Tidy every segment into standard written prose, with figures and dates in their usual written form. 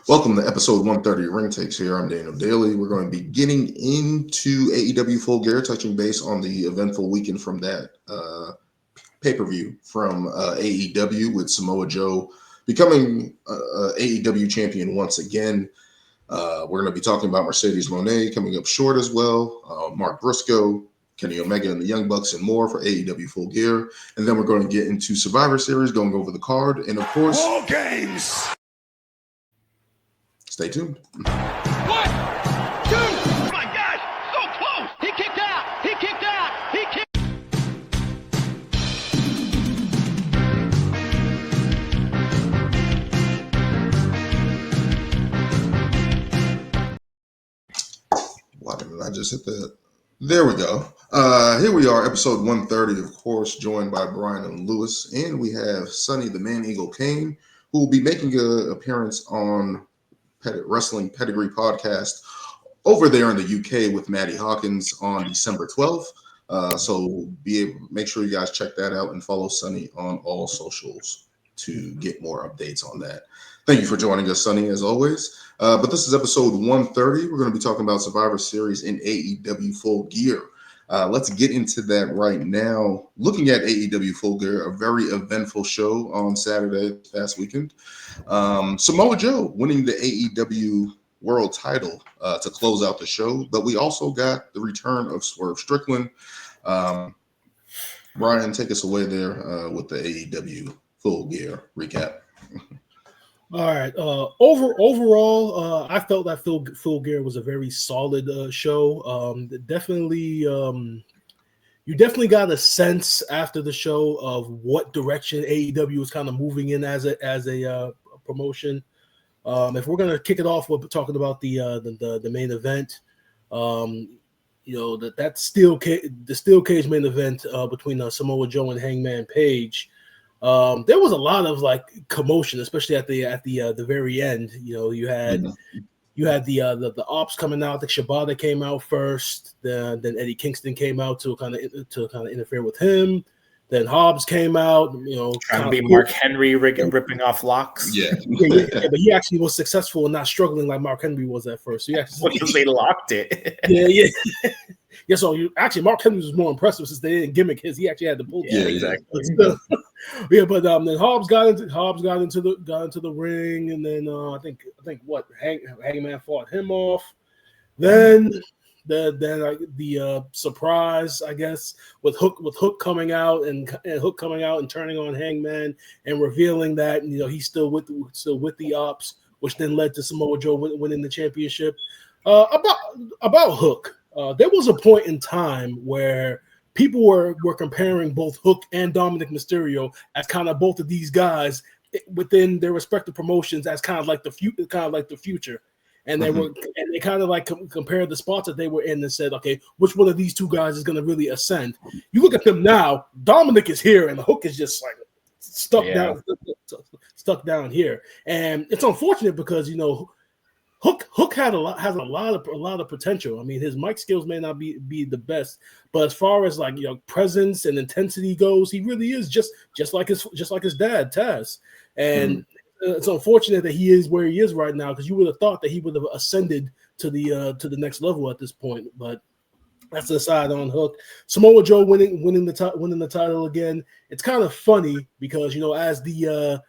Welcome to episode 130 of Ring Takes here. I'm Daniel Daly. We're going to be getting into AEW Full Gear, touching base on the eventful weekend from that pay-per-view from AEW with Samoa Joe becoming AEW champion once again. We're going to be talking about Mercedes Mone coming up short as well, Mark Briscoe, Kenny Omega and the Young Bucks and more for AEW Full Gear. And then we're going to get into Survivor Series, going over the card. And of course, All games. Stay tuned. 1, 2. Oh my gosh, so close. He kicked out. He kicked out. He kicked. Why didn't I just hit that? There we go. Here we are, episode 130, of course, joined by Brian and Lewis. And we have Sonny, the Man Eagle Cain, who will be making an appearance on Wrestling Pedigree podcast over there in the UK with Maddie Hawkins on December 12th. So make sure you guys check that out and follow Sonny on all socials to get more updates on that. Thank you for joining us, Sonny, as always. But this is episode 130. We're going to be talking about Survivor Series in AEW Full Gear. Let's get into that right now. Looking at AEW Full Gear, a very eventful show on Saturday past weekend. Samoa Joe winning the AEW World title to close out the show, but we also got the return of Swerve Strickland. Brian, take us away there with the AEW Full Gear recap. All right. Overall, I felt that Full Gear was a very solid show. You definitely got a sense after the show of what direction AEW was kind of moving in as a promotion. If we're gonna kick it off with talking about the main event, that steel cage main event between Samoa Joe and Hangman Page. There was a lot of commotion, especially at the very end. You had the Ops coming out. The Shibata came out first. Then Eddie Kingston came out to kind of interfere with him. Then Hobbs came out. Trying to be Mark Henry ripping off locks. Yeah. But he actually was successful and not struggling like Mark Henry was at first. So because they locked it. Yeah. So Mark Henry was more impressive since they didn't gimmick his. He actually had to pull. Yeah, exactly. But then Hobbs got into the ring, and then I think Hangman fought him off. Then the surprise, I guess, with Hook coming out and turning on Hangman and revealing that he's still with the Ops, which then led to Samoa Joe winning the championship. About Hook. There was a point in time where people were comparing both Hook and Dominic Mysterio as kind of both of these guys within their respective promotions as kind of like the future, and they kind of compared the spots that they were in and said, okay, which one of these two guys is going to really ascend? You look at them now. Dominic is here, and Hook is just stuck down here, and it's unfortunate because Hook has a lot of potential. I mean, his mic skills may not be the best, but as far as presence and intensity goes, he really is just like his dad, Taz. And it's unfortunate that he is where he is right now, because you would have thought that he would have ascended to the next level at this point. But that's aside on Hook. Samoa Joe winning the title again. It's kind of funny because as the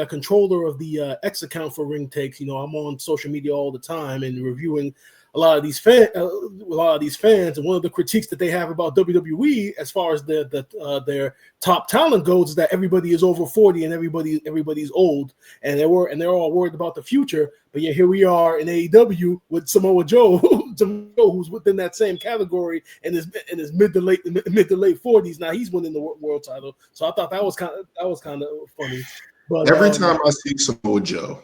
controller of the X account for Ring Takes, I'm on social media all the time and reviewing a lot of these fans. And one of the critiques that they have about WWE, as far as their top talent goes, is that everybody is over 40 and everybody's old, and they're all worried about the future. But yeah, here we are in AEW with Samoa Joe, who's within that same category and is mid to late 40s. Now he's winning the world title. So I thought that was kind of funny. But every time I see Samoa Joe,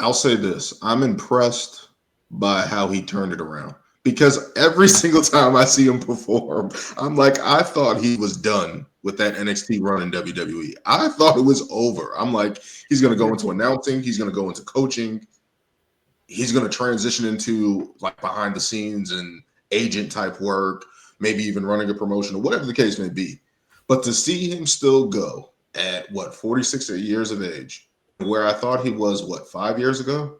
I'll say this: I'm impressed by how he turned it around, because every single time I see him perform, I'm like, I thought he was done with that NXT run in WWE. I thought it was over. I'm like, he's going to go into announcing, he's going to go into coaching, he's going to transition into behind the scenes and agent type work, maybe even running a promotion or whatever the case may be. But to see him still go at 46 years of age where I thought he was, 5 years ago,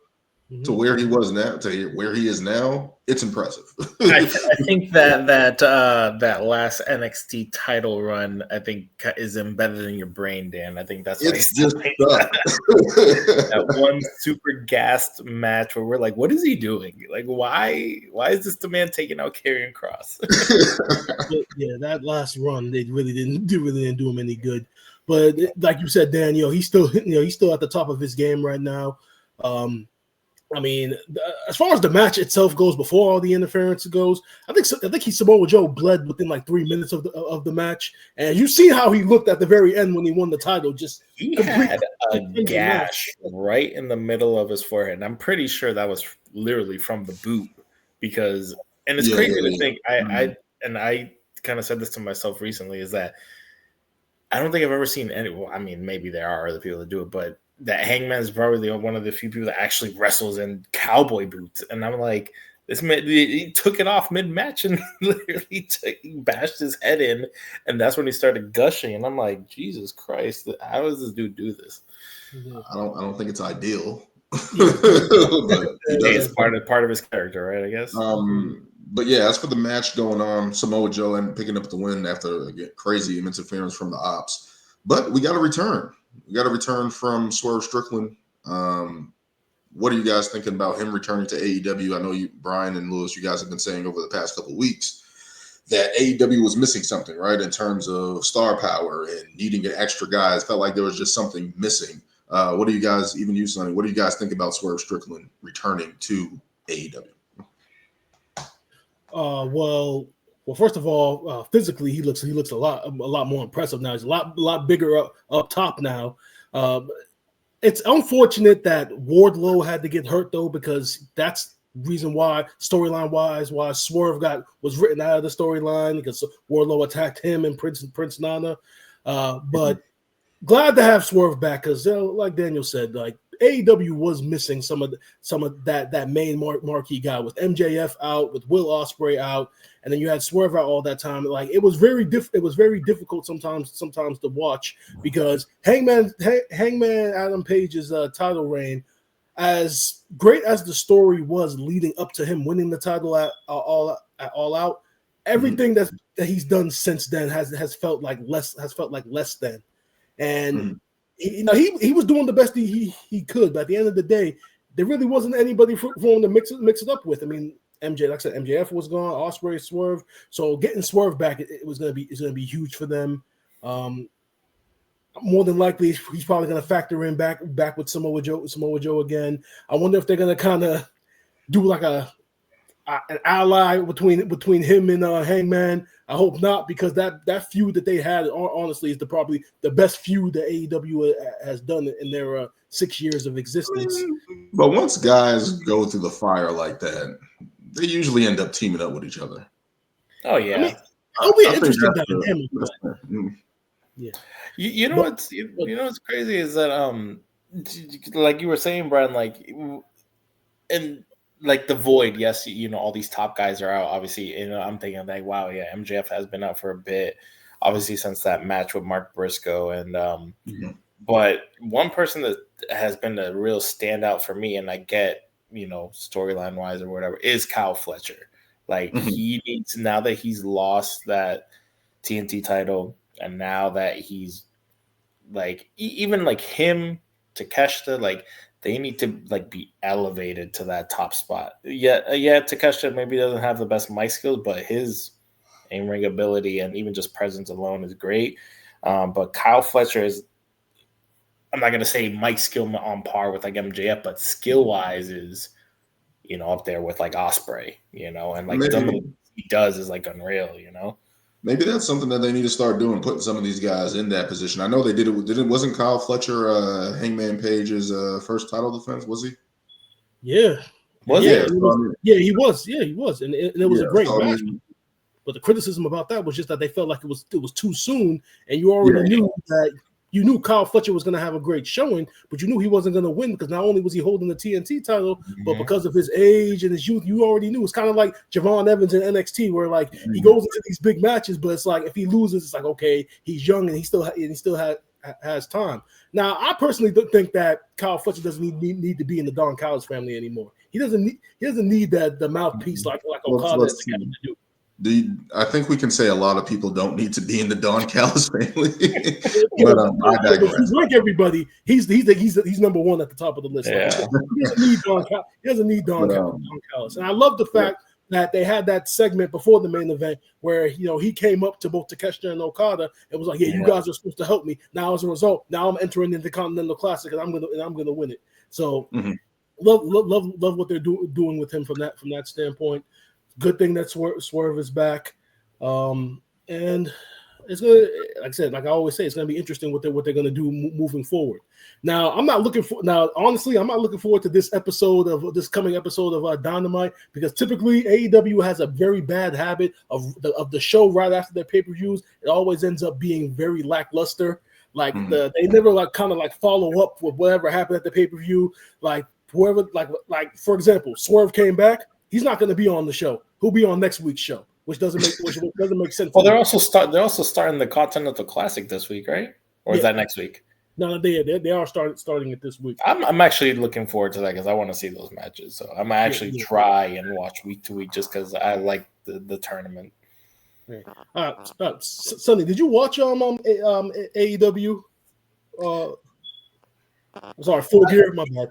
to where he was now, to where he is now, it's impressive. I think that last NXT title run, I think, is embedded in your brain, Dan. I think that's why it's just that one super gassed match where we're like, what is he doing? Like, why is this the man taking out Karrion Kross? Yeah, that last run, they really didn't do him any good. But like you said, Dan, he's still at the top of his game right now. I mean, as far as the match itself goes, before all the interference goes, I think Samoa Joe bled within like 3 minutes of the match, and you see how he looked at the very end when he won the title. He had a gash right in the middle of his forehead, and I'm pretty sure that was literally from the boot. Because, and it's crazy to think. I kind of said this to myself recently, is that I don't think I've ever seen any. Well, I mean, maybe there are other people that do it, but that Hangman is probably one of the few people that actually wrestles in cowboy boots. And I'm like, this man, he took it off mid-match and literally bashed his head in, and that's when he started gushing. And I'm like, Jesus Christ, how does this dude do this? I don't think it's ideal. It's part of his character, right? I guess. But yeah, as for the match going on, Samoa Joe and picking up the win after crazy interference from the Ops. But we got a return. We got a return from Swerve Strickland. What are you guys thinking about him returning to AEW? I know you, Brian and Lewis, you guys have been saying over the past couple of weeks that AEW was missing something, right, in terms of star power and needing an extra guys. Felt like there was just something missing. What do you guys, even you, Sonny, what do you guys think about Swerve Strickland returning to AEW? Well, first of all, physically he looks a lot more impressive now. He's a lot bigger up top now. It's unfortunate that Wardlow had to get hurt though, because that's reason why storyline wise why Swerve was written out of the storyline, because Wardlow attacked him and Prince Nana. But glad to have Swerve back, because like Daniel said, like AEW was missing some of that main marquee guy, with MJF out, with Will Ospreay out, and then you had Swerve out all that time. Like it was very difficult sometimes to watch, because Hangman Adam Page's title reign, as great as the story was leading up to him winning the title at All Out, everything that he's done since then has felt like less than. And he was doing the best he could, but at the end of the day, there really wasn't anybody for him to mix it up with. I mean, like I said, MJF was gone, Ospreay, Swerve. So getting Swerve back, it's gonna be huge for them. More than likely, he's probably gonna factor in back with Samoa Joe again. I wonder if they're gonna kind of do like an ally between him and Hangman. I hope not, because that feud that they had, honestly, is probably the best feud that AEW has done in their 6 years of existence. But once guys go through the fire like that, they usually end up teaming up with each other. Oh yeah, I mean, it'll be interesting dynamic. Yeah, you know what's crazy is that like you were saying, Brian, like, and like the Void, yes, all these top guys are out, obviously. I'm thinking like, wow, yeah, MJF has been out for a bit, obviously, since that match with Mark Briscoe. And but one person that has been the real standout for me, and I get, storyline wise or whatever, is Kyle Fletcher. Like he needs, now that he's lost that TNT title, and now that he's like, even like him, Takeshita, like, they need to like be elevated to that top spot. Yeah, Takeshita maybe doesn't have the best mic skills, but his in-ring ability and even just presence alone is great. But Kyle Fletcher is, I'm not going to say mic skill on par with like MJF, but skill-wise is, up there with like Ospreay, and like some of what he does is like unreal, Maybe that's something that they need to start doing, putting some of these guys in that position. I know they did it. Wasn't Kyle Fletcher Hangman Page's first title defense? Was he? Yeah. Was he? He was. Yeah, he was. And it was a great match. But the criticism about that was just that they felt like it was too soon, and you already knew that. You knew Kyle Fletcher was going to have a great showing, but you knew he wasn't going to win, because not only was he holding the TNT title, but because of his age and his youth, you already knew. It's kind of like Javon Evans in NXT, where like he goes into these big matches, but it's like if he loses, it's like, okay, he's young and he still has time. Now, I personally don't think that Kyle Fletcher doesn't need to be in the Don Callis family anymore. He doesn't need the mouthpiece like Okada let's see. to do. I think we can say a lot of people don't need to be in the Don Callis family. But I digress. If you rank everybody, he's number one at the top of the list. Yeah. He doesn't need Don Callis. And I love the fact that they had that segment before the main event where he came up to both Takeshita and Okada and was like, "Yeah, you guys are supposed to help me." Now, as a result, now I'm entering into the Continental Classic and I'm gonna win it. So love what they're doing with him from that standpoint. Good thing that Swerve is back, and it's gonna, like I said, like I always say, it's gonna be interesting what they're gonna do moving forward. Now, honestly, I'm not looking forward to this coming episode of Dynamite, because typically AEW has a very bad habit of the show right after their pay-per-views. It always ends up being very lackluster. Like they never kind of follow up with whatever happened at the pay-per-view. Like whoever, like for example, Swerve came back. He's not going to be on the show. He'll be on next week's show, which doesn't make sense. Well, they're also starting the Continental Classic this week, right? Or is that next week? No, they are starting it this week. I'm actually looking forward to that because I want to see those matches. So I'm actually try and watch week to week just because I like the tournament. Sonny, did you watch AEW? Sorry, Full Gear. My bad.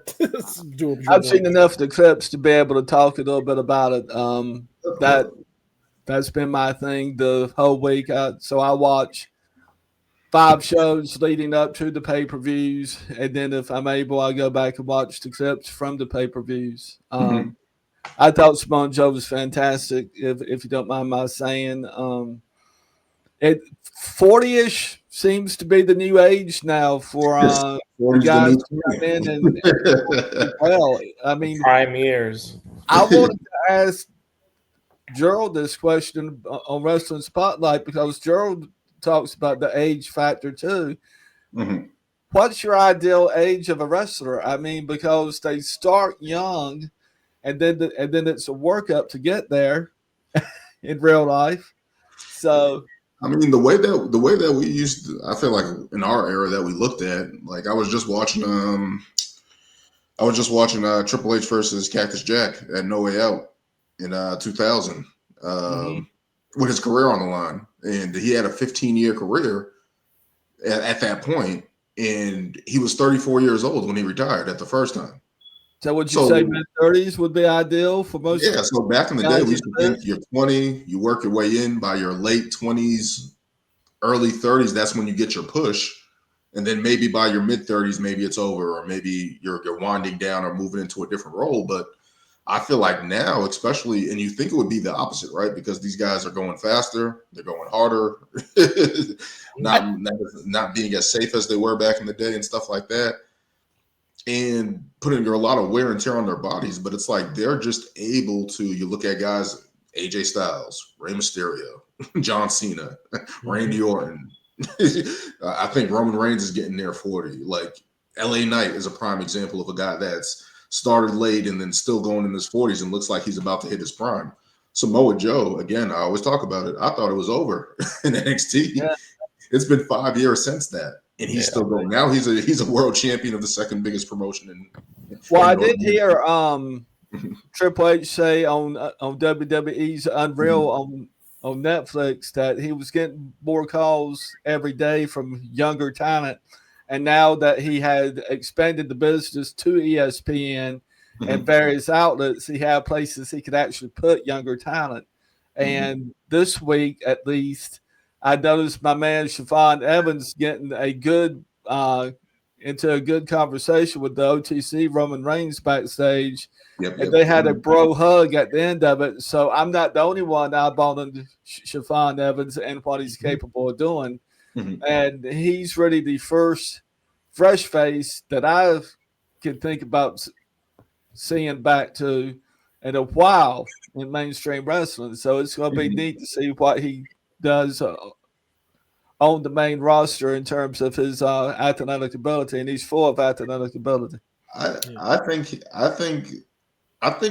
I've seen enough of the clips to be able to talk a little bit about it. That's been my thing the whole week. So I watch 5 shows leading up to the pay-per-views, and then if I'm able, I go back and watch the clips from the pay-per-views. I thought Samoa Joe was fantastic, if you don't mind my saying. 40-ish seems to be the new age now for guys to come in and well, I mean, prime years. I wanted to ask Gerald this question on Wrestling Spotlight because Gerald talks about the age factor too. What's your ideal age of a wrestler? I mean, because they start young, and then it's a workup to get there in real life. So, I mean, the way that we used to, I feel like in our era that we looked at, like I was just watching Triple H versus Cactus Jack at No Way Out in 2000 with his career on the line, and he had a 15-year career at that point, and he was 34 years old when he retired at the first time. So would you say mid-30s would be ideal for most? Yeah, so back in the day, we used to think you're 20, you work your way in by your late 20s, early 30s, that's when you get your push. And then maybe by your mid-30s, maybe it's over, or maybe you're winding down or moving into a different role. But I feel like now, especially, and you think it would be the opposite, right? Because these guys are going faster, they're going harder, not being as safe as they were back in the day and stuff like that. And putting a lot of wear and tear on their bodies, but it's like they're just able to. You look at guys, AJ Styles, Rey Mysterio, John Cena, Randy Orton. I think Roman Reigns is getting near 40. Like LA Knight is a prime example of a guy that's started late and then still going in his 40s and looks like he's about to hit his prime. Samoa Joe, again, I always talk about it. I thought it was over in NXT. Yeah. It's been 5 years since that. And he's still going. Now he's a world champion of the second biggest promotion in I did hear Triple H say on WWE's Unreal on Netflix that he was getting more calls every day from younger talent, and now that he had expanded the business to ESPN and various outlets, he had places he could actually put younger talent. And this week, at least, I noticed my man Siobhan Evans getting a good into a good conversation with the OTC Roman Reigns backstage, and they had a bro hug at the end of it. So I'm not the only one eyeballing Siobhan Evans and what he's capable of doing, and he's really the first fresh face that I can think about seeing back to in a while in mainstream wrestling. So it's going to be neat to see what he does on the main roster in terms of his athletic ability, and he's full of athletic ability. I think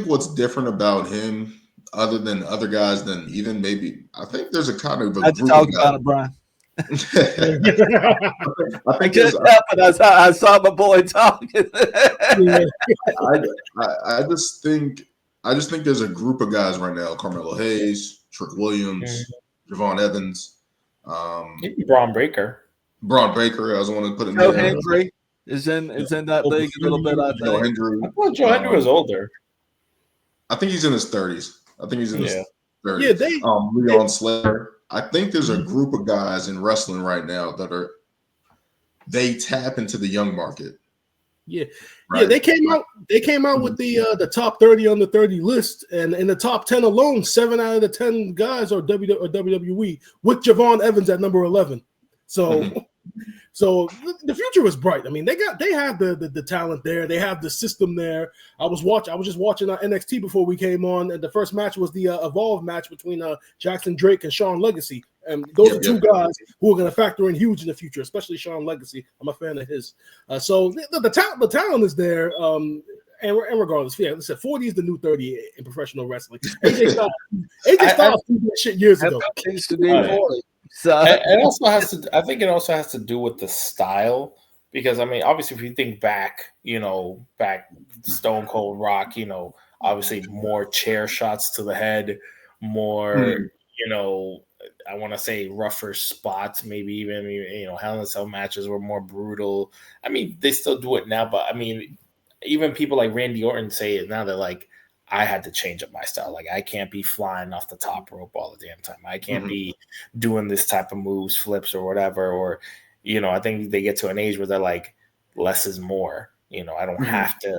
what's different about him, other than other guys, than even maybe I think there's a kind of a group talk about it, Brian. I think couldn't help it. I saw my boy talking. I just think there's a group of guys right now: Carmelo Hayes, Trick Williams, Javon Evans, Braun Breaker. Braun Baker. I was the one to put in Joe there. Hendry is in that league a little bit. I Joe think. Hendry. I thought Joe Hendry was older. I think he's in his 30s. I think he's in his 30s. Yeah, Leon Slater. I think there's a group of guys in wrestling right now that they tap into the young market. Yeah, right? Yeah. They came out with the top 30 on the 30 list, and in the top 10 alone, 7 out of the 10 guys are WWE with Javon Evans at number 11. So. So the future was bright. I mean, they have the talent there. They have the system there. I was just watching NXT before we came on, and the first match was the Evolve match between Jackson Drake and Sean Legacy. And those are two guys who are going to factor in huge in the future, especially Sean Legacy. I'm a fan of his. So the talent is there. And regardless, yeah, listen, 40 is the new 30 in professional wrestling. AJ Styles did that shit years ago. So it also has to. I think it also has to do with the style, because I mean, obviously, if you think back Stone Cold Rock, obviously more chair shots to the head, more, I want to say rougher spots, maybe even Hell in a Cell matches were more brutal. I mean, they still do it now, but I mean, even people like Randy Orton say it now. They're like, I had to change up my style. Like, I can't be flying off the top rope all the damn time. I can't be doing this type of moves, flips or whatever. Or, I think they get to an age where they're like, less is more. I don't have to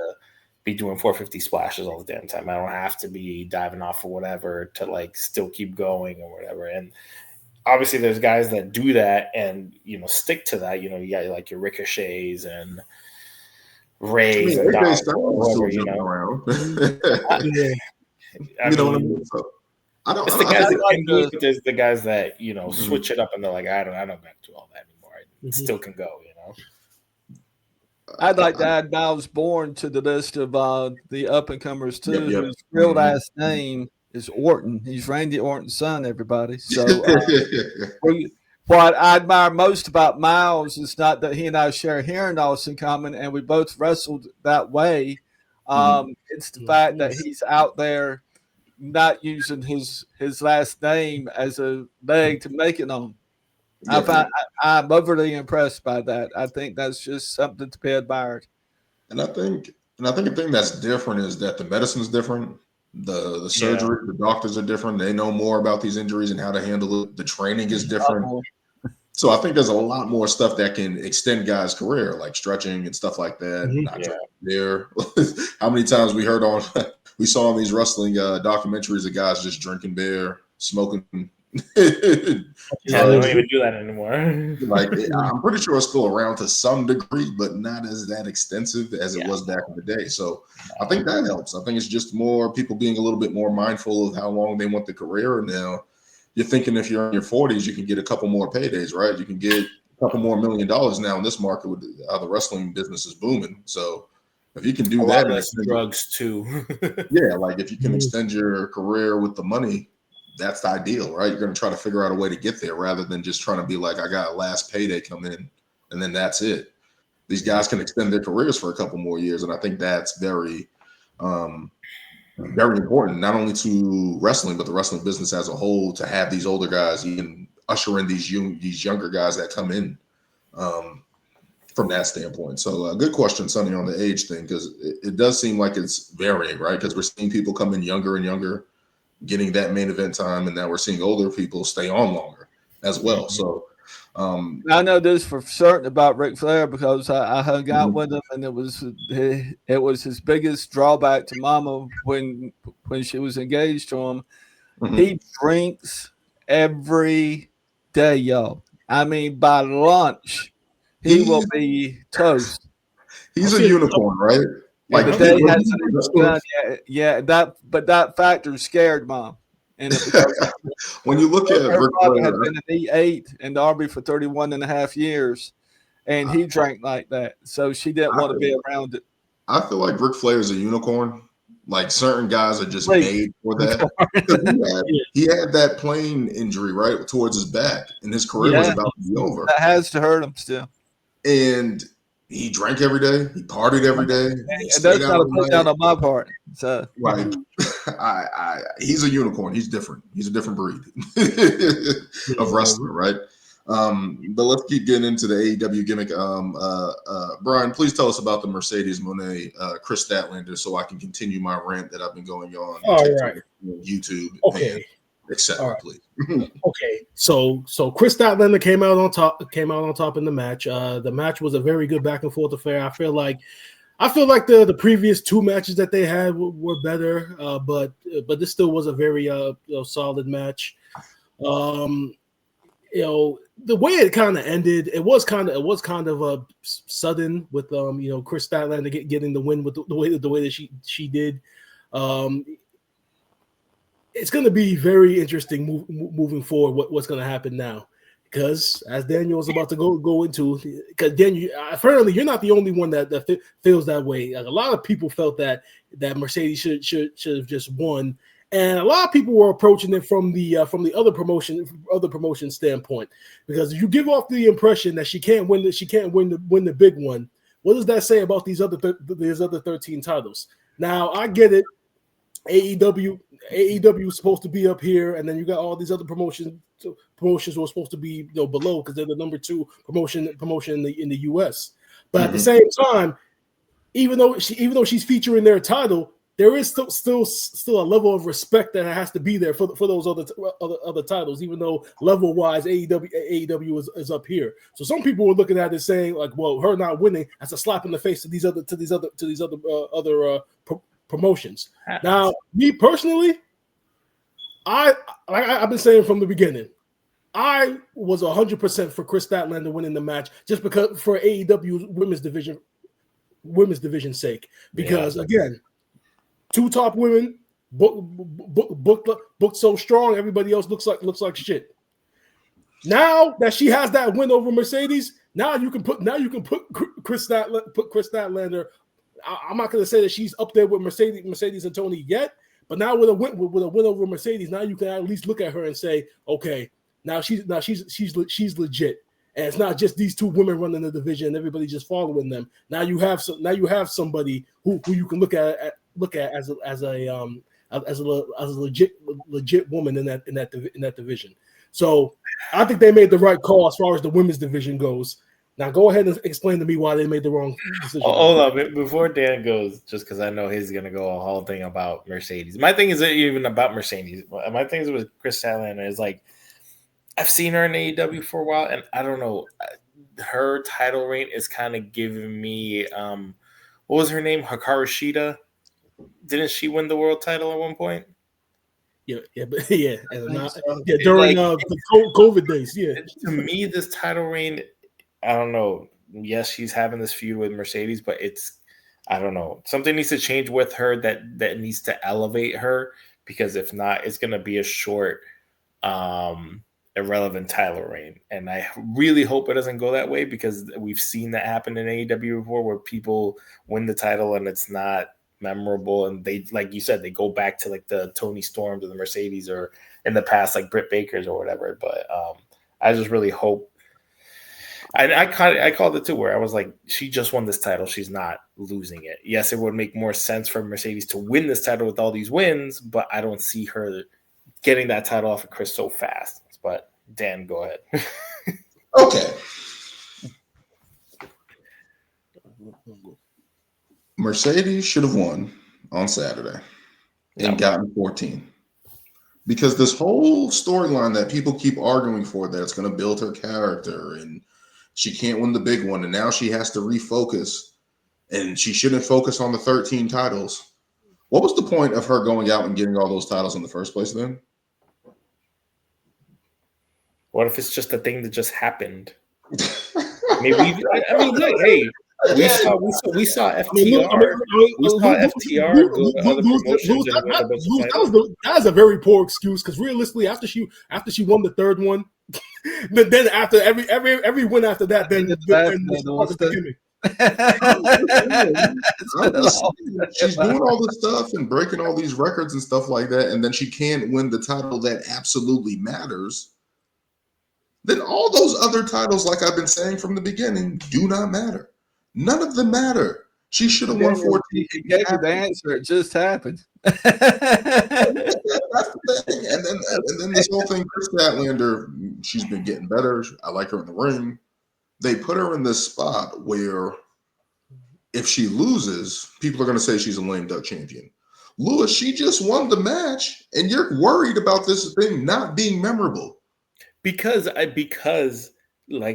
be doing 450 splashes all the damn time. I don't have to be diving off or whatever to like still keep going or whatever. And obviously there's guys that do that and, stick to that. You got like your Ricochets and Rays and Dom, whatever, around. I know what I mean? So, it's the guys that can do it. There's the guys that switch it up and they're like, I don't got to do all that anymore. I still can go. I'd like to add Miles Bourne to the list of the up and comers too. Whose real last name is Orton. He's Randy Orton's son. Everybody. So. What I admire most about Miles is not that he and I share hearing loss in common, and we both wrestled that way. It's the fact that he's out there not using his last name as a leg to make it on. I'm overly impressed by that. I think that's just something to be admired. And I think the thing that's different is that the medicine's different. The surgery, the doctors are different. They know more about these injuries and how to handle it. The training is different. So I think there's a lot more stuff that can extend guys' career, like stretching and stuff like that. Not drinking beer. How many times we saw in these wrestling documentaries of guys just drinking beer, smoking. They don't even do that anymore. Like, I'm pretty sure it's still around to some degree, but not as that extensive as it was back in the day. So I think that helps. I think it's just more people being a little bit more mindful of how long they want the career now. You're thinking if you're in your 40s, you can get a couple more paydays, right? You can get a couple more $1 million now in this market with how the wrestling business is booming. So if you can do that, less drugs too. Like if you can extend your career with the money, that's the ideal, right? You're going to try to figure out a way to get there rather than just trying to be like, I got a last payday come in and then that's it. These guys can extend their careers for a couple more years. And I think that's very, very important, not only to wrestling, but the wrestling business as a whole, to have these older guys even usher in these younger guys that come in from that standpoint. So good question, Sonny, on the age thing, because it does seem like it's varying, right? Because we're seeing people come in younger and younger, getting that main event time, and now we're seeing older people stay on longer as well. So I know this for certain about Ric Flair because I hung out with him, and it was his biggest drawback to Mama when she was engaged to him. He drinks every day, y'all. I mean, by lunch, he will be toast. He's a unicorn, right? Like the day that factor scared Mom. And when you look at her father had been an E8 in the Army for 31 and a half years, and he drank like that, so she didn't want to be around it. I feel like Ric Flair is a unicorn Like certain guys are just Like, made for that. 'Cause he had that plane injury right towards his back, and his career was about to be over. That has to hurt him still. And he drank every day. He partied every day. He And stayed that's out not a all put down night. on my part. So Like, he's a unicorn. He's different. He's a different breed of wrestler, right? But let's keep getting into the AEW gimmick. Brian, please tell us about the Mercedes Mone Chris Statlander, so I can continue my rant that I've been going on TikTok, YouTube, Okay. etc. All right. Please. Okay, so Chris Statlander came out on top in the match. The match was a very good back and forth affair. I feel like the previous two matches that they had were better, but this still was a very solid match. The way it kind of ended, it was kind of sudden with Chris Statlander getting the win with the way that she did. It's going to be very interesting moving forward. What's going to happen now? Because as Daniel was about to go into, because Daniel, apparently you're not the only one that feels that way. Like, a lot of people felt that Mercedes should have just won, and a lot of people were approaching it from the other promotion standpoint. Because if you give off the impression that she can't win the big one, what does that say about these other 13 titles? Now I get it. AEW is supposed to be up here, and then you got all these other promotions who are supposed to be below because they're the number 2 promotion in the US. But at the same time, even though she's featuring their title, there is still a level of respect that has to be there for those other titles. Even though level wise, AEW is up here. So some people were looking at it saying like, well, her not winning as a slap in the face to these other promotions. Now, me personally, I've been saying from the beginning, I was 100% for Chris Statlander winning the match just because for AEW's women's division's sake. Because again, 2 top women booked so strong, everybody else looks like shit. Now that she has that win over Mercedes, now you can put Chris Statlander. I'm not going to say that she's up there with Mercedes and Tony yet, but now with a win over Mercedes, now you can at least look at her and say, okay, now she's legit, and it's not just these 2 women running the division and everybody just following them. Now you have somebody who you can look at as a legit woman in that division. So I think they made the right call as far as the women's division goes. Now go ahead and explain to me why they made the wrong decision. Hold on, before Dan goes, just because I know he's gonna go a whole thing about Mercedes. My thing isn't even about Mercedes. My thing is with Chris Statlander is like, I've seen her in AEW for a while, and I don't know, her title reign is kind of giving me what was her name? Hikaru Shida. Didn't she win the world title at one point? During the COVID days. Yeah. To me, this title reign, I don't know. Yes, she's having this feud with Mercedes, but I don't know. Something needs to change with her that needs to elevate her, because if not, it's going to be a short, irrelevant title reign. And I really hope it doesn't go that way, because we've seen that happen in AEW before, where people win the title and it's not memorable, and they, like you said, they go back to like the Tony Storms or the Mercedes, or in the past like Britt Bakers or whatever. But I just really hope. I called it too, where I was like, she just won this title, she's not losing it. Yes, it would make more sense for Mercedes to win this title with all these wins, but I don't see her getting that title off of Chris so fast. But Dan, go ahead. Okay. Mercedes should have won on Saturday and gotten 14. Because this whole storyline that people keep arguing for, that it's going to build her character and she can't win the big one, and now she has to refocus, and she shouldn't focus on the 13 titles. What was the point of her going out and getting all those titles in the first place then? What if it's just a thing that just happened? Maybe I mean, look, hey, we saw FTR. We saw FTR go to other promotions and win a bunch of titles. That is a very poor excuse, because realistically, after she won the third one, then after every win after that, then She's doing all this stuff and breaking all these records and stuff like that, and then she can't win the title that absolutely matters. Then all those other titles, like I've been saying from the beginning, do not matter. None of them matter. She should have won 14. He gave you the answer. It just happened. That's the thing. And then this whole thing, Chris Statlander, she's been getting better. I like her in the ring. They put her in this spot where if she loses, people are going to say she's a lame duck champion. Lewis, she just won the match, and you're worried about this thing not being memorable. Because like I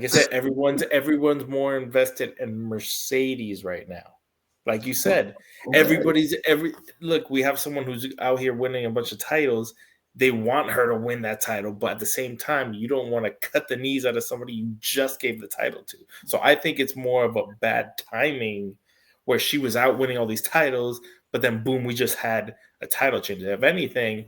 said, everyone's more invested in Mercedes right now. Like you said, look, we have someone who's out here winning a bunch of titles. They want her to win that title, but at the same time, you don't want to cut the knees out of somebody you just gave the title to. So I think it's more of a bad timing where she was out winning all these titles, but then boom, we just had a title change. If anything,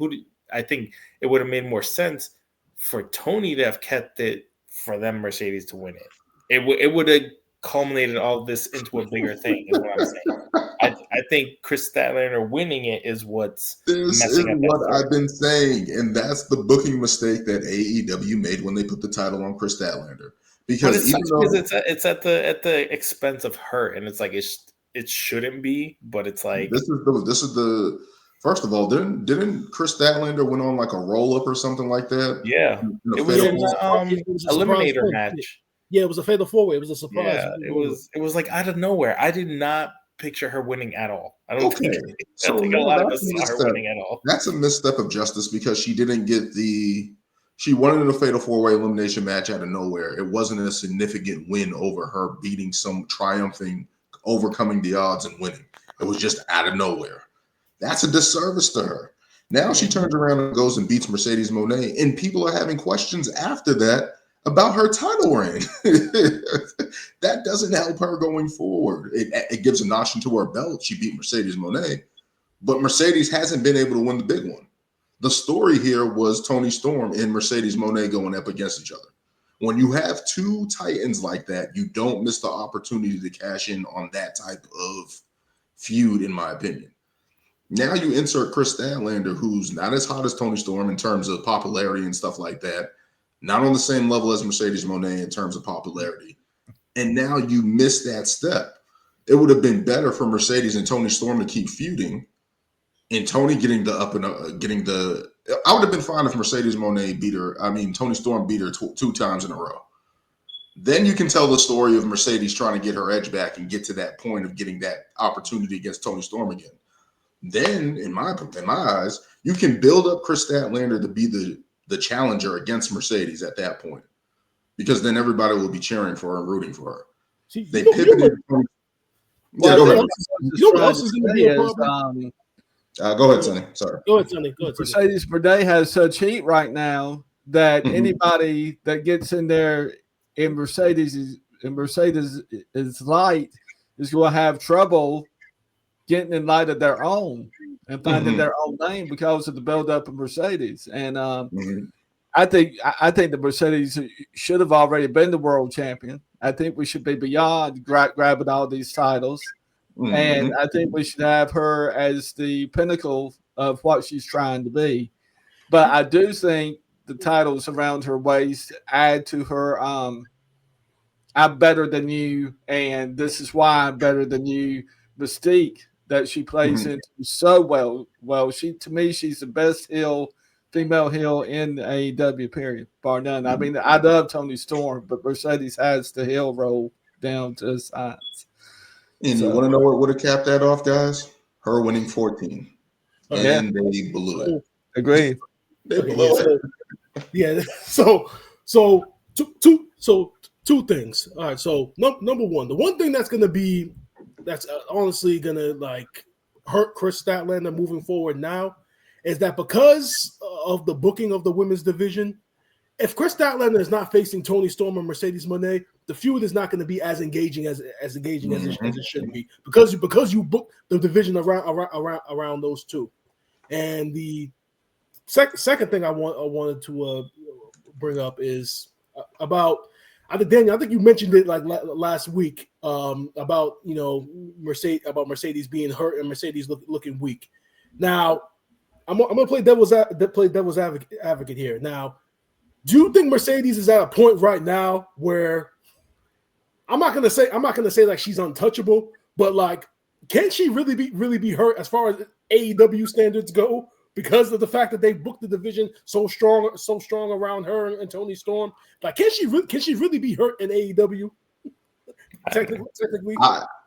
I think it would have made more sense for Tony to have kept it for them Mercedes to win it. It would have culminated all of this into a bigger thing, is what I'm saying. I think Chris Statlander winning it is what's messing up. What I've been saying, and that's the booking mistake that AEW made when they put the title on Chris Statlander. Because it's at the expense of her, and it's like it shouldn't be, but it's like this is the first of all, didn't Chris Statlander went on like a roll up or something like that? Yeah, it was an eliminator match. Yeah, it was a fatal 4-way. It was a surprise. Yeah, it was like out of nowhere. I did not picture her winning at all. I don't think a lot of us saw her winning at all. That's a misstep of justice because she didn't get she won in a fatal 4-way elimination match out of nowhere. It wasn't a significant win over her beating some triumphing, overcoming the odds and winning. It was just out of nowhere. That's a disservice to her. Now she turns around and goes and beats Mercedes Mone, and people are having questions after that about her title reign. That doesn't help her going forward. It gives a notch into her belt. She beat Mercedes Mone, but Mercedes hasn't been able to win the big one. The story here was Toni Storm and Mercedes Mone going up against each other. When you have two titans like that, you don't miss the opportunity to cash in on that type of feud, in my opinion. Now you insert Chris Statlander, who's not as hot as Toni Storm in terms of popularity and stuff like that, not on the same level as Mercedes Mone in terms of popularity. And now you miss that step. It would have been better for Mercedes and Toni Storm to keep feuding and Toni getting the I would have been fine if Mercedes Mone Toni Storm beat her two times in a row. Then you can tell the story of Mercedes trying to get her edge back and get to that point of getting that opportunity against Toni Storm again. Then, in my eyes, you can build up Chris Statlander to be the challenger against Mercedes at that point, because then everybody will be cheering for her and rooting for her. They pivoted. Yeah, go ahead. You know what else is going to be a problem? Go ahead, Sonny. Sorry. Go ahead, Sonny. Mercedes Bourdais has such heat right now that anybody that gets in there in Mercedes is light is going to have trouble getting in light of their own and finding their own name because of the build-up of Mercedes. And I think the Mercedes should have already been the world champion. I think we should be beyond grabbing all these titles. And I think we should have her as the pinnacle of what she's trying to be. But I do think the titles around her waist add to her I'm better than you, and this is why I'm better than you mystique that she plays into so well. Well, to me, she's the best female heel in AEW, period, bar none. I mean, I love Toni Storm, but Mercedes has the heel roll down to science. And you want to know what would have capped that off, guys? Her winning 14. And they blew it. Agreed. They blew it. Yeah. So two things. All right. So number one, the one thing that's honestly gonna like hurt Chris Statlander moving forward now is that because of the booking of the women's division, if Chris Statlander is not facing Toni Storm or Mercedes Mone, the feud is not going to be as engaging as it should be because you book the division around those two. And the second thing I wanted to bring up is about I think Daniel, I think you mentioned it like last week about Mercedes being hurt and Mercedes looking weak. Now, I'm gonna play devil's advocate here. Now, do you think Mercedes is at a point right now where I'm not gonna say like she's untouchable, but like, can she really be hurt as far as AEW standards go because of the fact that they booked the division so strong around her and Tony Storm? Like, can she really be hurt in AEW? Technically,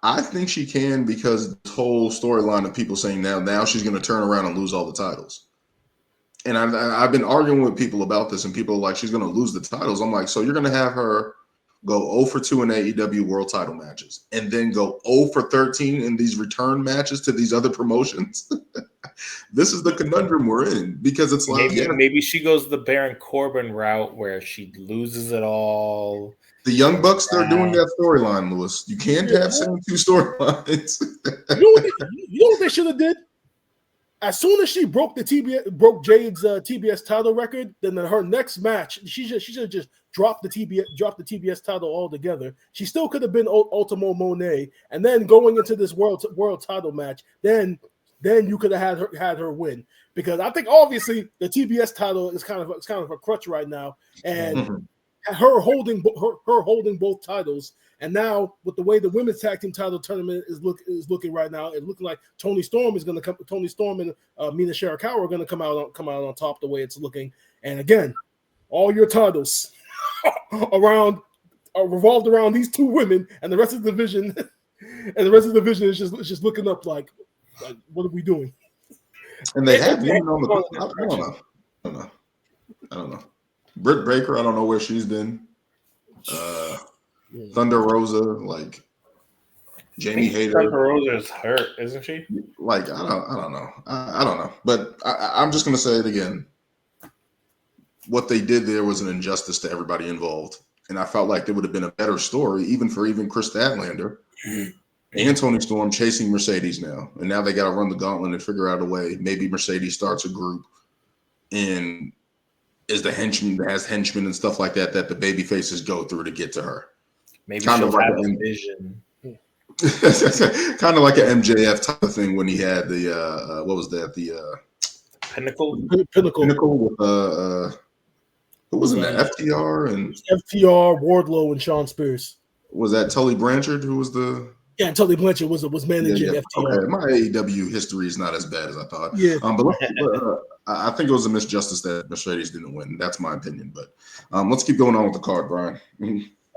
I think she can, because this whole storyline of people saying now she's going to turn around and lose all the titles. And I've been arguing with people about this, and people are like, she's going to lose the titles. I'm like, so you're going to have her go 0 for 2 in AEW world title matches and then go 0 for 13 in these return matches to these other promotions? This is the conundrum we're in, because it's like maybe she goes the Baron Corbin route where she loses it all. The Young Bucks, they're doing that storyline, Lewis. You can't have 72 storylines. You know what they should have did? As soon as she broke Jade's TBS title record, then her next match, she should have just dropped the TBS title altogether. She still could have been Ultimo Monet, and then going into this world title match, then you could have had her win, because I think obviously the TBS title is kind of a crutch right now, and her holding both titles. And now with the way the women's tag team title tournament is looking right now, it's looking like Tony Storm and Mina Shirakawa are going to come out on top the way it's looking. And again, all your titles are revolved around these two women, and the rest of the division is just looking up like what are we doing? And they have women on the I don't know. Britt Baker, I don't know where she's been. Thunder Rosa, like Jamie Hayter. Thunder Rosa is hurt, isn't she? Like, I don't know. I don't know. But I'm just going to say it again. What they did there was an injustice to everybody involved. And I felt like there would have been a better story, even Chris Statlander and Tony Storm chasing Mercedes now. And now they got to run the gauntlet and figure out a way. Maybe Mercedes starts a group and is the henchman, has henchmen and stuff like that the baby faces go through to get to her. Maybe kind of like a vision. Kind of like an MJF type of thing when he had the what was that? The Pinnacle with who was in that? FTR and FTR, Wardlow, and Sean Spears. Was that Tully Blanchard who was the? Yeah, Tully Blanchard was managing FTR. Okay. My AEW history is not as bad as I thought. Yeah, but I think it was a misjustice that Mercedes didn't win. That's my opinion. But let's keep going on with the card, Brian.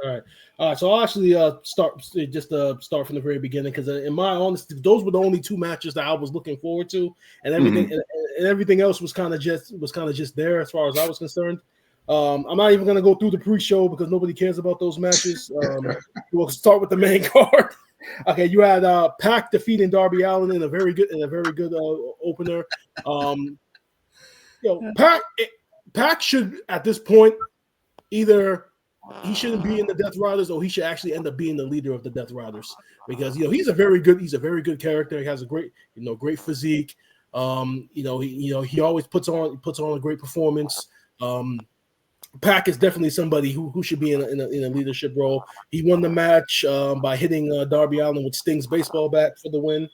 All right. So I'll actually start from the very beginning, because in my honesty, those were the only two matches that I was looking forward to, and everything and everything else was kind of just there as far as I was concerned. I'm not even going to go through the pre-show because nobody cares about those matches. We'll start with the main card. Okay, you had Pac defeating Darby Allin in a very good opener. Pac should at this point either he shouldn't be in the Death Riders, or he should actually end up being the leader of the Death Riders, because he's a very good character. He has a great physique. He always puts on a great performance. Pac is definitely somebody who should be in a leadership role. He won the match by hitting Darby Allin with Sting's baseball bat for the win,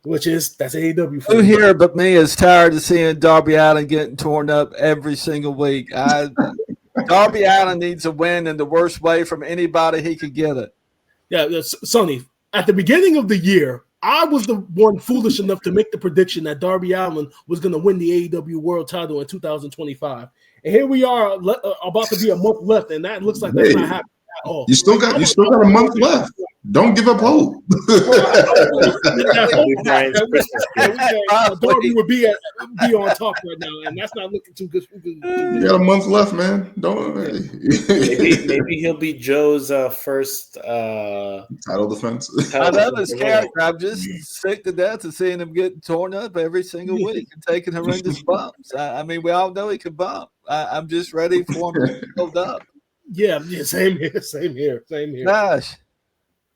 that's AEW. Who here but me is tired of seeing Darby Allin getting torn up every single week? Darby Allin needs a win in the worst way from anybody he could get it. Yeah, Sonny, at the beginning of the year, I was the one foolish enough to make the prediction that Darby Allin was going to win the AEW World Title in 2025. And here we are, about to be a month left, and that looks like that's not happening at all. You still got a month left. Don't give up hope. Darby would be on top right now, and that's not looking too good. You got a month left, man. Maybe he'll be Joe's first title defense. I love his character. I'm just sick to death of seeing him getting torn up every single week and taking horrendous bumps. I mean, we all know he can bump. I'm just ready for him to build up. Yeah, same here. Gosh.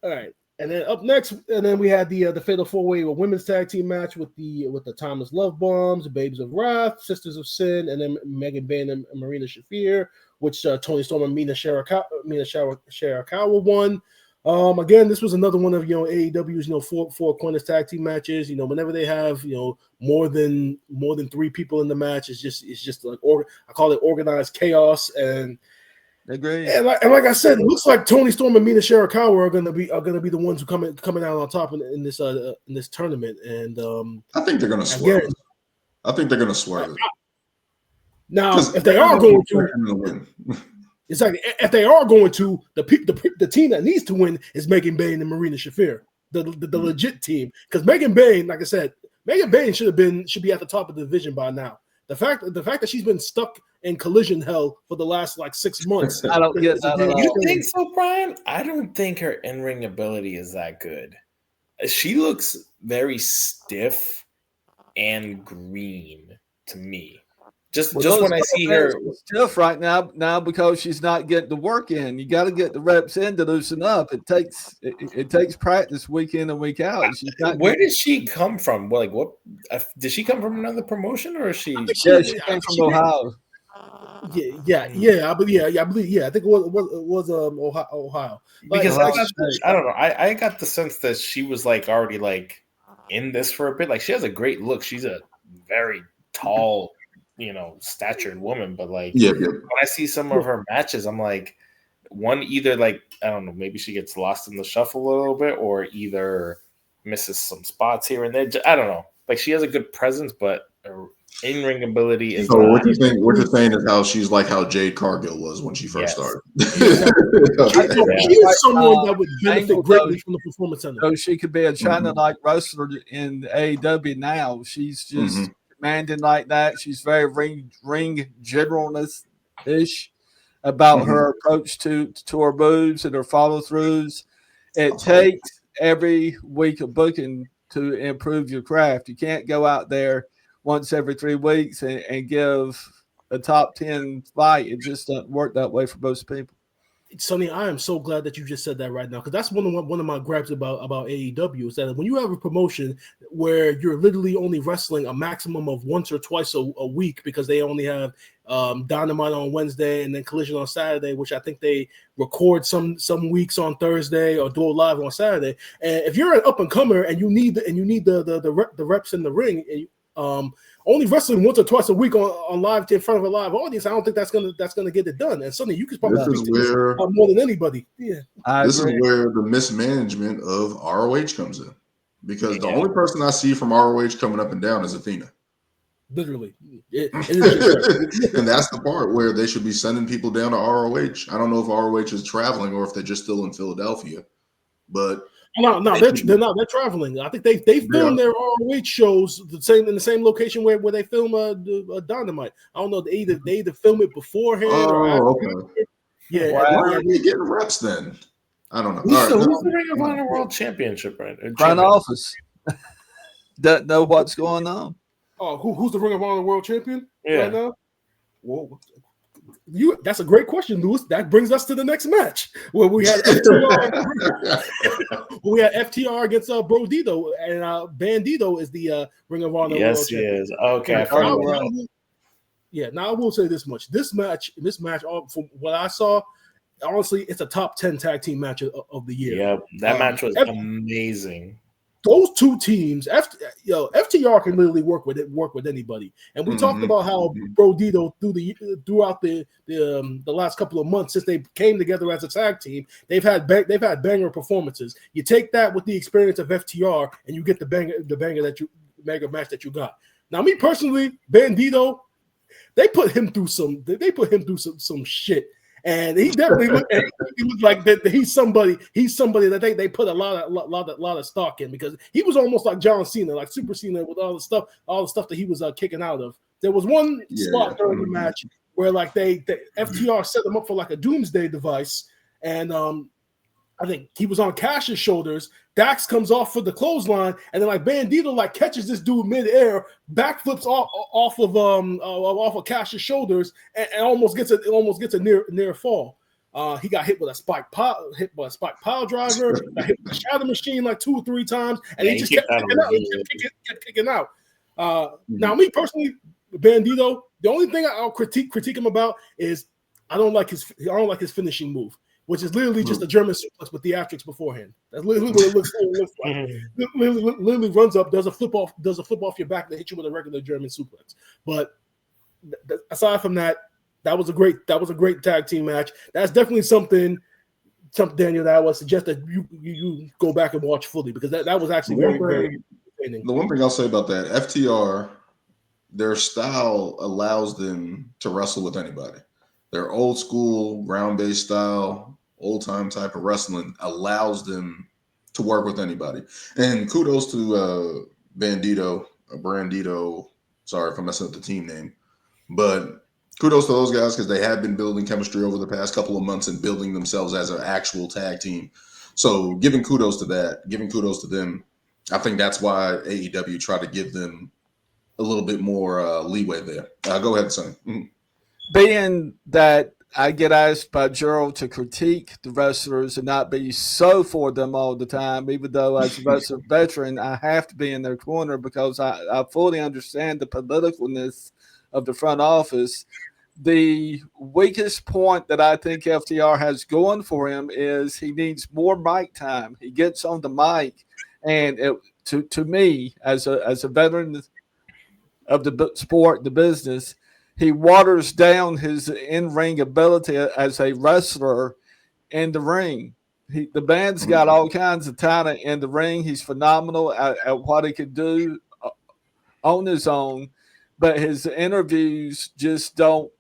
All right, and then up next, and then we had the Fatal 4-Way women's tag team match with the Timeless Love Bombs, the Babes of Wrath, Sisters of Sin, and then Megan Bain and Marina Shafir which Tony Storm and Mina Shirakawa won. Again, this was another one of AEW's four corners tag team matches. Whenever they have more than 3 people in the match, it's just like I call it organized chaos. And Agree. And like I said, it looks like Tony Storm and Mina Shirakawa are gonna be the ones who coming out on top in this tournament. And I think they're gonna swerve. Again, I think they're gonna swerve it. Now, if they are going to win. It's like if they are going to, the team that needs to win is Megan Bayne and Marina Shafir, the legit team. Because Megan Bayne, like I said, Megan Bayne should be at the top of the division by now. The fact that she's been stuck in collision hell for the last 6 months. I don't get that. You think so, Brian? I don't think her in-ring ability is that good. She looks very stiff and green to me. Just when I see her stiff right now because she's not getting the work in. You got to get the reps in to loosen up. It takes practice week in and week out. Where did she come from? What did she come from another promotion or is she? She came from Ohio. I believe. I think it was Ohio. Because I don't know. I got the sense that she was already in this for a bit. She has a great look. She's a very tall, statured woman, but when I see some of her matches, I'm one either I don't know, maybe she gets lost in the shuffle a little bit, or either misses some spots here and there. I don't know. She has a good presence, but her in-ring ability is. So what you're saying is how she's how Jade Cargill was when she first started. She is someone that would benefit greatly from the Performance Center. So she could be a China-like wrestler in AEW now. She's just. Commanding like that. She's very ring generalness-ish about her approach to her moves and her follow-throughs. It takes every week of booking to improve your craft. You can't go out there once every 3 weeks and give a top 10 fight. It just doesn't work that way for most people. Sonny, I am so glad that you just said that right now, because that's one of my gripes about AEW is that when you have a promotion where you're literally only wrestling a maximum of once or twice a week, because they only have Dynamite on Wednesday and then Collision on Saturday, which I think they record some weeks on Thursday or do it live on Saturday. And if you're an up and comer and you need the reps in the ring, and only wrestling once or twice a week on live in front of a live audience, I don't think that's gonna get it done. And Sonny, you can probably speak to this more than anybody. Yeah, this is where the mismanagement of ROH comes in, because the only person I see from ROH coming up and down is Athena. Literally, and that's the part where they should be sending people down to ROH. I don't know if ROH is traveling or if they're just still in Philadelphia, but. No, they're not. They're traveling. I think they film their ROH shows in the same location where they film Dynamite. I don't know. They either film it beforehand or after. Okay. Yeah. Why are they getting reps then? I don't know. Who's the Ring of Honor World Championship, right? Front office doesn't know what's going on. Oh, who's the Ring of Honor World Champion right now? Whoa. That's a great question, Lewis. That brings us to the next match where we had FTR against Brodito, and Bandito is the Ring of Honor. Yes, he is. Okay. Now I will say this much: this match, from what I saw, honestly, it's a top 10 tag team match of the year. Yeah, that match was amazing. Those two teams, FTR can literally work with anybody, and we talked about how Brodito throughout the last couple of months since they came together as a tag team, they've had banger performances. You take that with the experience of FTR, and you get the banger match that you got. Now, me personally, Bandito, they put him through some shit. And he definitely looked like that. He's somebody that they put a lot of stock in, because he was almost like John Cena, like Super Cena, with all the stuff that he was kicking out of. There was one spot during the match where the FTR set him up for a doomsday device, and I think he was on Cash's shoulders. Dax comes off for the clothesline, and then Bandito catches this dude midair, backflips off of Cash's shoulders, and almost gets a near fall. He got hit with a spike pile driver, got hit with a shadow machine 2 or 3 times, and he just kept kicking out. Now, me personally, Bandito, the only thing I'll critique him about is I don't like his finishing move, which is literally just a German suplex with theatrics beforehand. That's literally what it looks like. Literally runs up, does a flip off your back, and hit you with a regular German suplex. But aside from that, that was a great tag team match. That's definitely something, Daniel, that I would suggest that you go back and watch fully, because that was actually very entertaining. The one thing I'll say about that, FTR, their style allows them to wrestle with anybody. Their old school ground-based style, old-time type of wrestling allows them to work with anybody. And kudos to Brandito. Sorry if I'm messing up the team name. But kudos to those guys, because they have been building chemistry over the past couple of months and building themselves as an actual tag team. So giving kudos to that, giving kudos to them. I think that's why AEW tried to give them a little bit more leeway there. Go ahead, Sonny. Mm-hmm. Being that I get asked by Gerald to critique the wrestlers and not be so for them all the time, even though as a wrestler veteran, I have to be in their corner because I fully understand the politicalness of the front office. The weakest point that I think FTR has going for him is he needs more mic time. He gets on the mic, and to me, as a veteran of the sport, the business, he waters down his in-ring ability as a wrestler in the ring. The man's got all kinds of talent in the ring. He's phenomenal at what he can do on his own, but his interviews just don't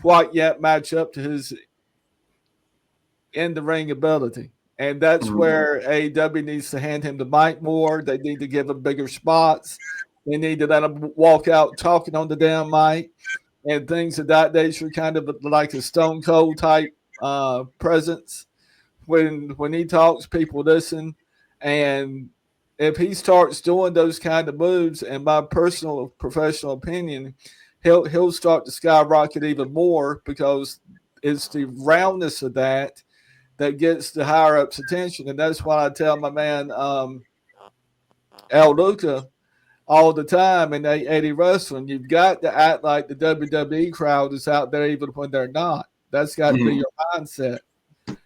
quite yet match up to his in-the-ring ability. And that's where AEW needs to hand him the mic more. They need to give him bigger spots. They need to let him walk out talking on the damn mic and things of that nature, kind of like a Stone Cold type presence. When he talks, people listen. And if he starts doing those kind of moves, in my personal professional opinion, he'll start to skyrocket even more, because it's the roundness of that gets the higher up's attention. And that's why I tell my man El Luca all the time in 880 Wrestling, you've got to act like the WWE crowd is out there even when they're not. That's got to be your mindset.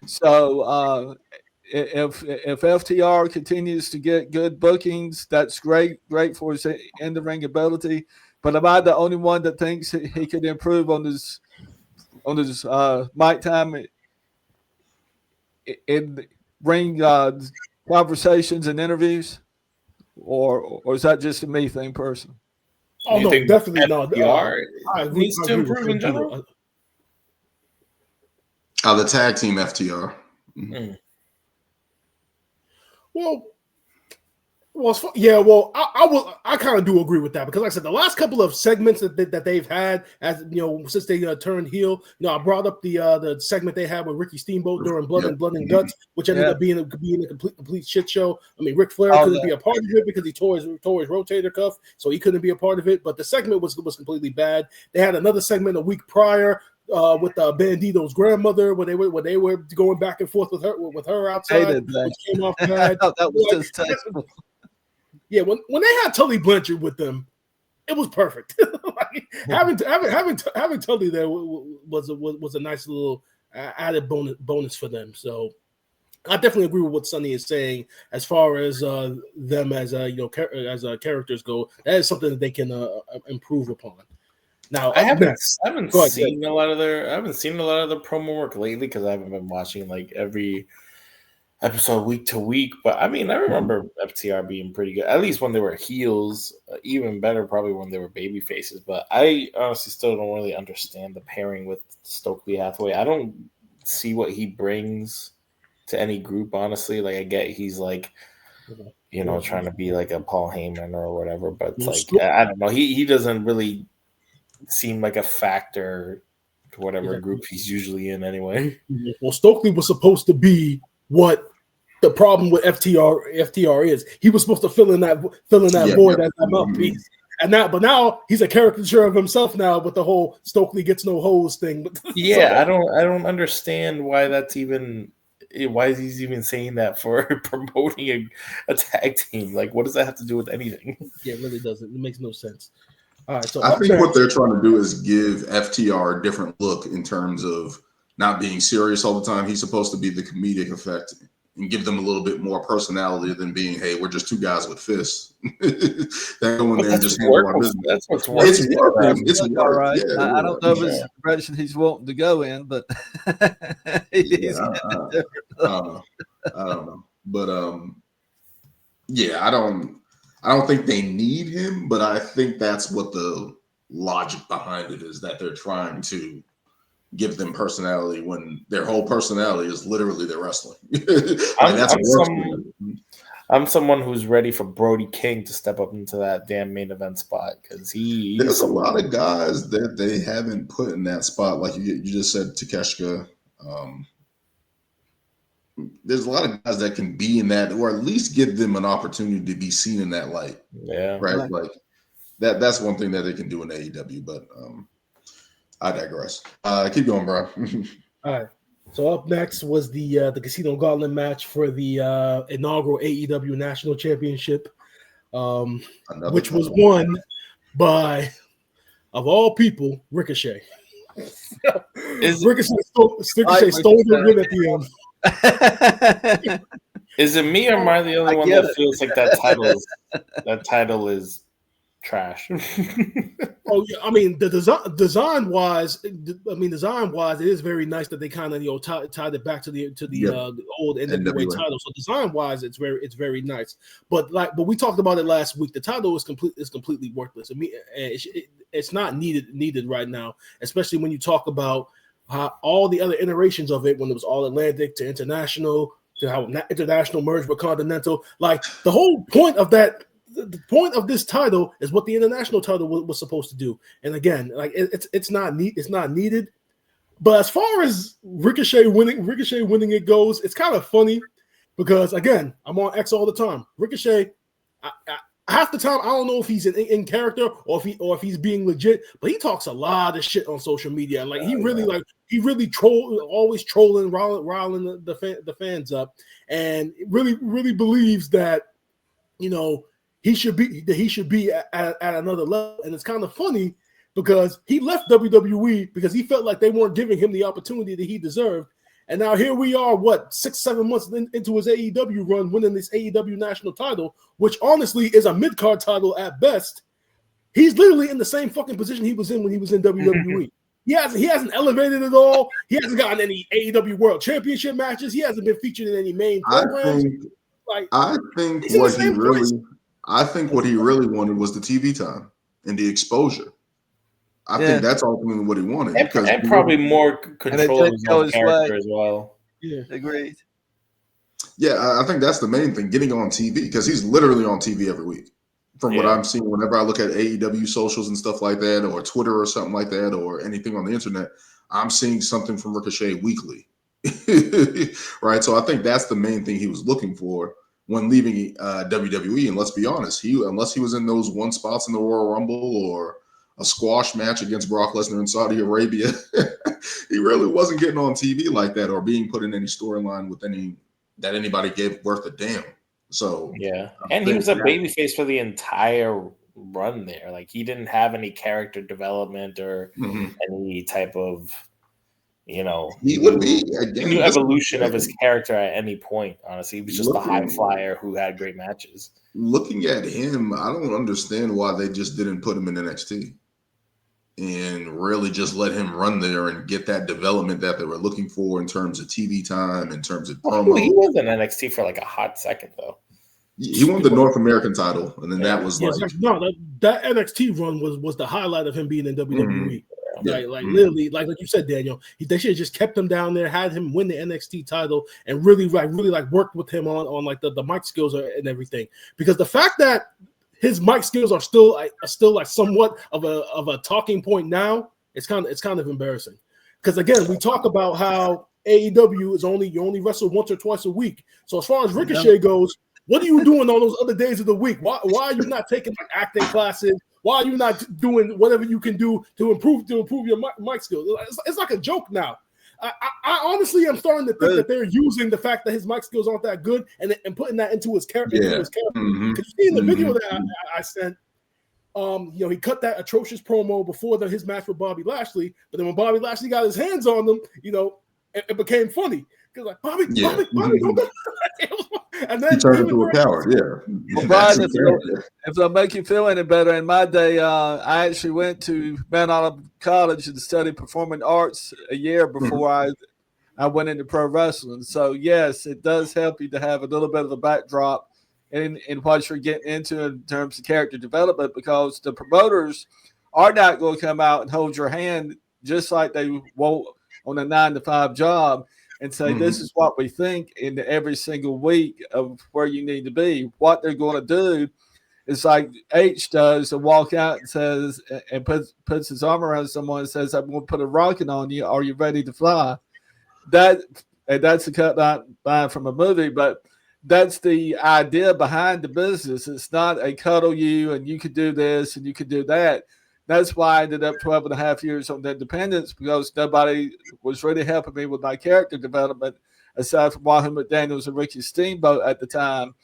So if FTR continues to get good bookings, that's great for his in-the-ring ability. But am I the only one that thinks he could improve on his mic time in ring conversations and interviews? Or is that just a me thing, person? Oh, no, definitely not. Needs to improve in general. The tag team FTR. I kind of do agree with that, because, like I said, the last couple of segments that they've had, as you know, since they turned heel, I brought up the segment they had with Ricky Steamboat during Blood and Guts, which ended up being a complete shit show. I mean, Ric Flair couldn't be a part of it because he tore his rotator cuff, so he couldn't be a part of it. But the segment was completely bad. They had another segment a week prior with Bandito's grandmother, where they were going back and forth with her outside, which came off bad. That was just terrible. Yeah, when they had Tully Blanchard with them, it was perfect. having Tully there was a nice little added bonus for them. So I definitely agree with what Sonny is saying as far as them as characters go. That is something that they can improve upon. Now I haven't seen a lot of their promo work lately, because I haven't been watching like every episode week to week. But I mean, I remember FTR being pretty good, at least when they were heels. Even better probably when they were baby faces. But I honestly still don't really understand the pairing with Stokely Hathaway. I don't see what he brings to any group, honestly. Like, I get he's like, trying to be like a Paul Heyman or whatever, but it's like, I don't know, he doesn't really seem like a factor to whatever group he's usually in anyway. Well, Stokely was supposed to be what the problem with FTR is. He was supposed to fill in that void as that mouthpiece. And now he's a caricature of himself now with the whole Stokely gets no hose thing. I don't understand why he's even saying that for promoting a tag team. Like, what does that have to do with anything? Yeah, it really doesn't. It makes no sense. All right, so I up think what next, they're trying to do is give FTR a different look in terms of not being serious all the time. He's supposed to be the comedic effect and give them a little bit more personality than being, hey, we're just two guys with fists that go in But there and that's just handle our what's business. that's what's It's working. working. It's Look, all work. right. Yeah, I don't know if it's Yeah. the direction he's wanting to go in, but yeah. he's got a I don't know. I don't know. But yeah, I don't think they need him, but I think that's what the logic behind it is, that they're trying to give them personality when their whole personality is literally their wrestling. Like that's what works for them. I'm someone who's ready for Brody King to step up into that damn main event spot because There's a lot of guys that they haven't put in that spot, like you just said, Takeshka. There's a lot of guys that can be in that, or at least give them an opportunity to be seen in that light. Yeah. Right. Like that's one thing that they can do in AEW, but I digress. Keep going, bro. all right. So up next was the Casino Gauntlet match for the inaugural AEW National Championship, which was won by, of all people, Ricochet. Ricochet stole the win at the end. Is it me or am I the only one that feels like that title is trash? Oh yeah, I mean the design wise, it is very nice that they kind of tied it back to the old NWA title. So design wise, it's very nice. But we talked about it last week. The title is completely worthless. I mean, it's not needed right now, especially when you talk about how all the other iterations of it, when it was All Atlantic to International to how International merged with Continental. Like the whole point of that. The point of this title is what the international title was supposed to do, and again, like it's not needed. But as far as Ricochet winning it goes, it's kind of funny because again, I'm on X all the time. Ricochet, half the time I don't know if he's in character or if he's being legit, but he talks a lot of shit on social media. Like he really always trolling, riling the fans up, and really believes that he should be at another level. And it's kind of funny because he left WWE because he felt like they weren't giving him the opportunity that he deserved. And now here we are, 6-7 months into his AEW run, winning this AEW national title, which honestly is a mid-card title at best. He's literally in the same fucking position he was in when he was in WWE. He hasn't elevated at all. He hasn't gotten any AEW World Championship matches. He hasn't been featured in any main programs. I think what he really wanted was the TV time and the exposure. I think that's ultimately what he wanted, and probably more control of his own character as well. Yeah, agreed. Yeah, I think that's the main thing, getting on TV, because he's literally on TV every week. From what I'm seeing, whenever I look at AEW socials and stuff like that, or Twitter or something like that, or anything on the internet, I'm seeing something from Ricochet weekly. Right? So I think that's the main thing he was looking for when leaving WWE. And let's be honest, unless he was in those one spots in the Royal Rumble or a squash match against Brock Lesnar in Saudi Arabia, he really wasn't getting on TV like that or being put in any storyline with that anybody gave worth a damn. So and he was a babyface for the entire run there. Like he didn't have any character development or any type of he would be new evolution of his character at any point. Honestly, he was just a high flyer who had great matches. Looking at him, I don't understand why they just didn't put him in NXT and really just let him run there and get that development that they were looking for in terms of TV time, in terms of promo. He was in NXT for like a hot second though. He won the North American title, and then that was that NXT run was the highlight of him being in WWE. Literally, like you said, Daniel, they should have just kept him down there, had him win the NXT title, and really worked with him on like the mic skills and everything. Because the fact that his mic skills are still somewhat of a talking point now, it's kind of embarrassing. Because again, we talk about how AEW is you only wrestle once or twice a week. So as far as Ricochet goes, what are you doing on those other days of the week? Why are you not taking like acting classes? Why are you not doing whatever you can do to improve your mic skills? It's like a joke now. I honestly am starting to think that they're using the fact that his mic skills aren't that good and putting that into his character. Because you see in the video that I sent, he cut that atrocious promo before his match with Bobby Lashley. But then when Bobby Lashley got his hands on them, it became funny. Because like Bobby, and then he turned into a coward. Yeah. Well, Brian, if it'll make you feel any better, in my day, I actually went to Mount Olive College and studied performing arts a year before I went into pro wrestling. So yes, it does help you to have a little bit of a backdrop in what you're getting into in terms of character development, because the promoters are not going to come out and hold your hand just like they won't on a 9-to-5 job and say, this is what we think in every single week of where you need to be. What they're going to do is like H does, and walk out and says, and puts his arm around someone and says, I'm going to put a rocket on you. Are you ready to fly? That's a cut line from a movie, but that's the idea behind the business. It's not a cuddle you and you could do this and you could do that. That's why I ended up 12 and a half years on the independents, because nobody was really helping me with my character development aside from Wahoo McDaniels and Ricky Steamboat at the time.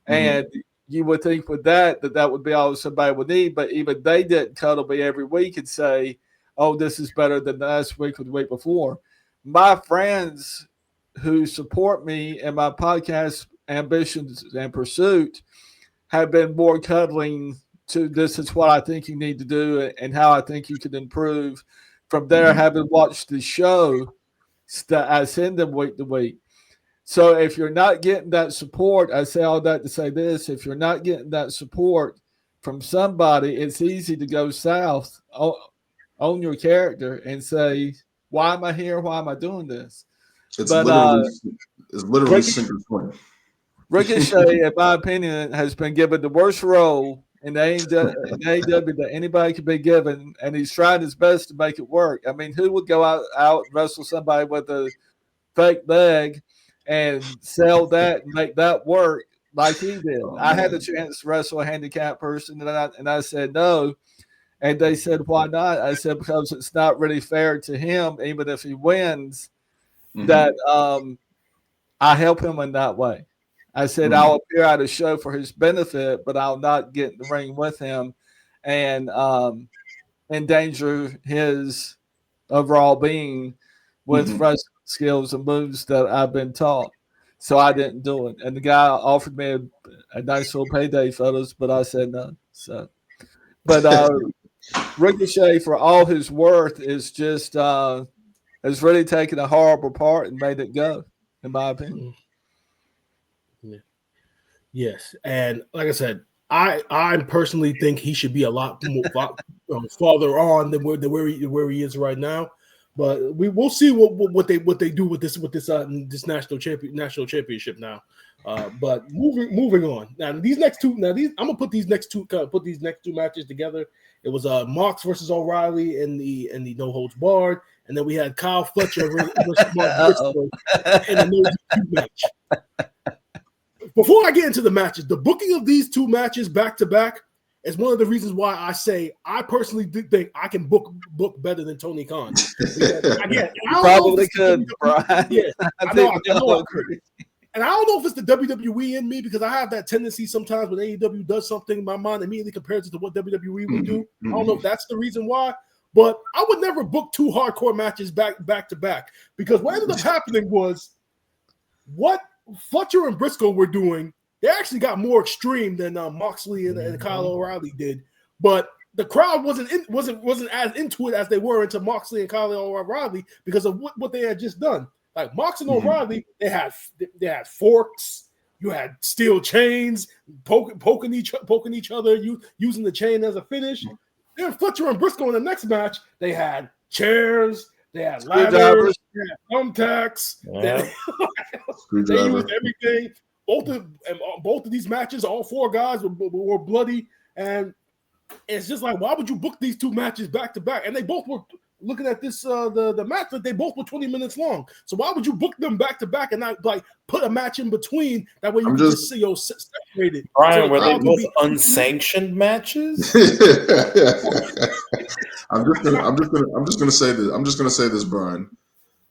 And you would think with that would be all somebody would need, but even they didn't cuddle me every week and say, oh, this is better than last week or the week before. My friends who support me in my podcast ambitions and pursuit have been more cuddling to this is what I think you need to do and how I think you can improve. From there, having watched the show, I send them week to week. So if you're not getting that support, I say all that to say this, if you're not getting that support from somebody, it's easy to go south on your character and say, why am I here? Why am I doing this? It's literally single point. Ricochet, in my opinion, has been given the worst role in AEW that anybody could be given, and he's tried his best to make it work. I mean, who would go out and wrestle somebody with a fake leg and sell that and make that work like he did? I had the chance to wrestle a handicapped person, and I said no. And they said, why not? I said, because it's not really fair to him, even if he wins, that I help him in that way. I said, I'll appear at a show for his benefit, but I'll not get in the ring with him and endanger his overall being with wrestling skills and moves that I've been taught. So I didn't do it. And the guy offered me a nice little payday, fellas, but I said no. So, but Ricochet, for all his worth, is just has really taken a horrible part and made it go, in my opinion. Yes, and like I said, I personally think he should be a lot more farther on than where he is right now. But we'll see what they do with this national championship now. But moving on now, I'm gonna put these next two matches together. It was Mox versus O'Reilly in the no holds barred, and then we had Kyle Fletcher versus Mark Briscoe in a no DQ match. Before I get into the matches, the booking of these two matches back to back is one of the reasons why I say I personally think I can book better than Tony Khan. Probably could, Brian. Yeah, I know. And I don't know if it's the WWE in me, because I have that tendency sometimes when AEW does something, my mind immediately compares it to what WWE would do. I don't know if that's the reason why, but I would never book two hardcore matches back to back, because what ended up happening was what Fletcher and Briscoe were doing. They actually got more extreme than Moxley and Kyle O'Reilly did, but the crowd wasn't as into it as they were into Moxley and Kyle O'Reilly because of what they had just done. Like Mox and O'Reilly, they had forks. You had steel chains, poking each other, using the chain as a finish. Then Fletcher and Briscoe in the next match, they had chairs. They had ladders, they had thumbtacks. Yeah. They used everything. Both of these matches, all four guys were bloody, and it's just like, why would you book these two matches back to back? And they both were looking at this the match that they both were 20 minutes long. So why would you book them back to back and not like put a match in between? That way you can just see separated. Brian, so were they both unsanctioned matches? I'm just gonna say this. I'm just gonna say this, Brian.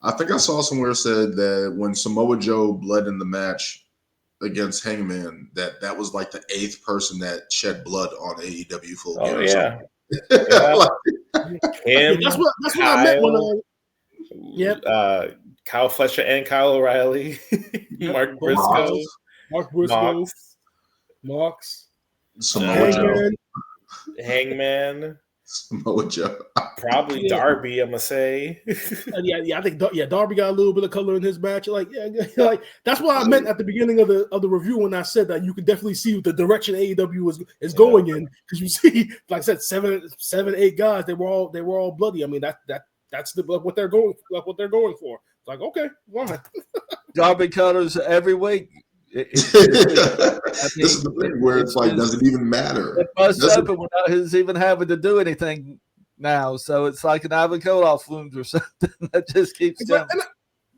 I think I saw somewhere said that when Samoa Joe bled in the match, against Hangman, that was like the 8th person that shed blood on AEW Full Gear. Oh or yeah, something. yeah. Like, Him, that's what I meant when yep. Kyle Fletcher and Kyle O'Reilly, Mark Briscoe, Mark Briscoe, Mox, Samoa Joe. Hangman, Samoa Joe. probably Darby. I'm gonna say. Yeah, I think Darby got a little bit of color in his match. Like, like that's what I meant at the beginning of the review when I said that you can definitely see the direction AEW is going in, because you see, like I said, seven, 8 guys. They were all bloody. I mean, that's what they're going for. It's like, okay, why? Darby cutters every week. This is the thing where it's like, does it even matter? It busts open without his even having to do anything now. So it's like an Ivan Koloff wound or something that just keeps going.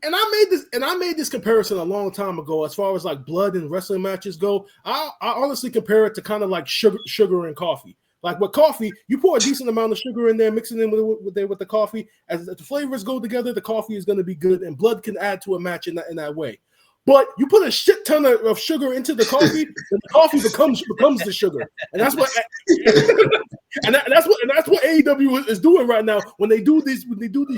And I made this comparison a long time ago as far as like blood and wrestling matches go. I honestly compare it to kind of like sugar and coffee. Like with coffee, you pour a decent amount of sugar in there, mixing in with the coffee. As the flavors go together, the coffee is going to be good, and blood can add to a match in that way. But you put a shit ton of sugar into the coffee, and the coffee becomes the sugar, and that's what and that's what AEW is doing right now when they do this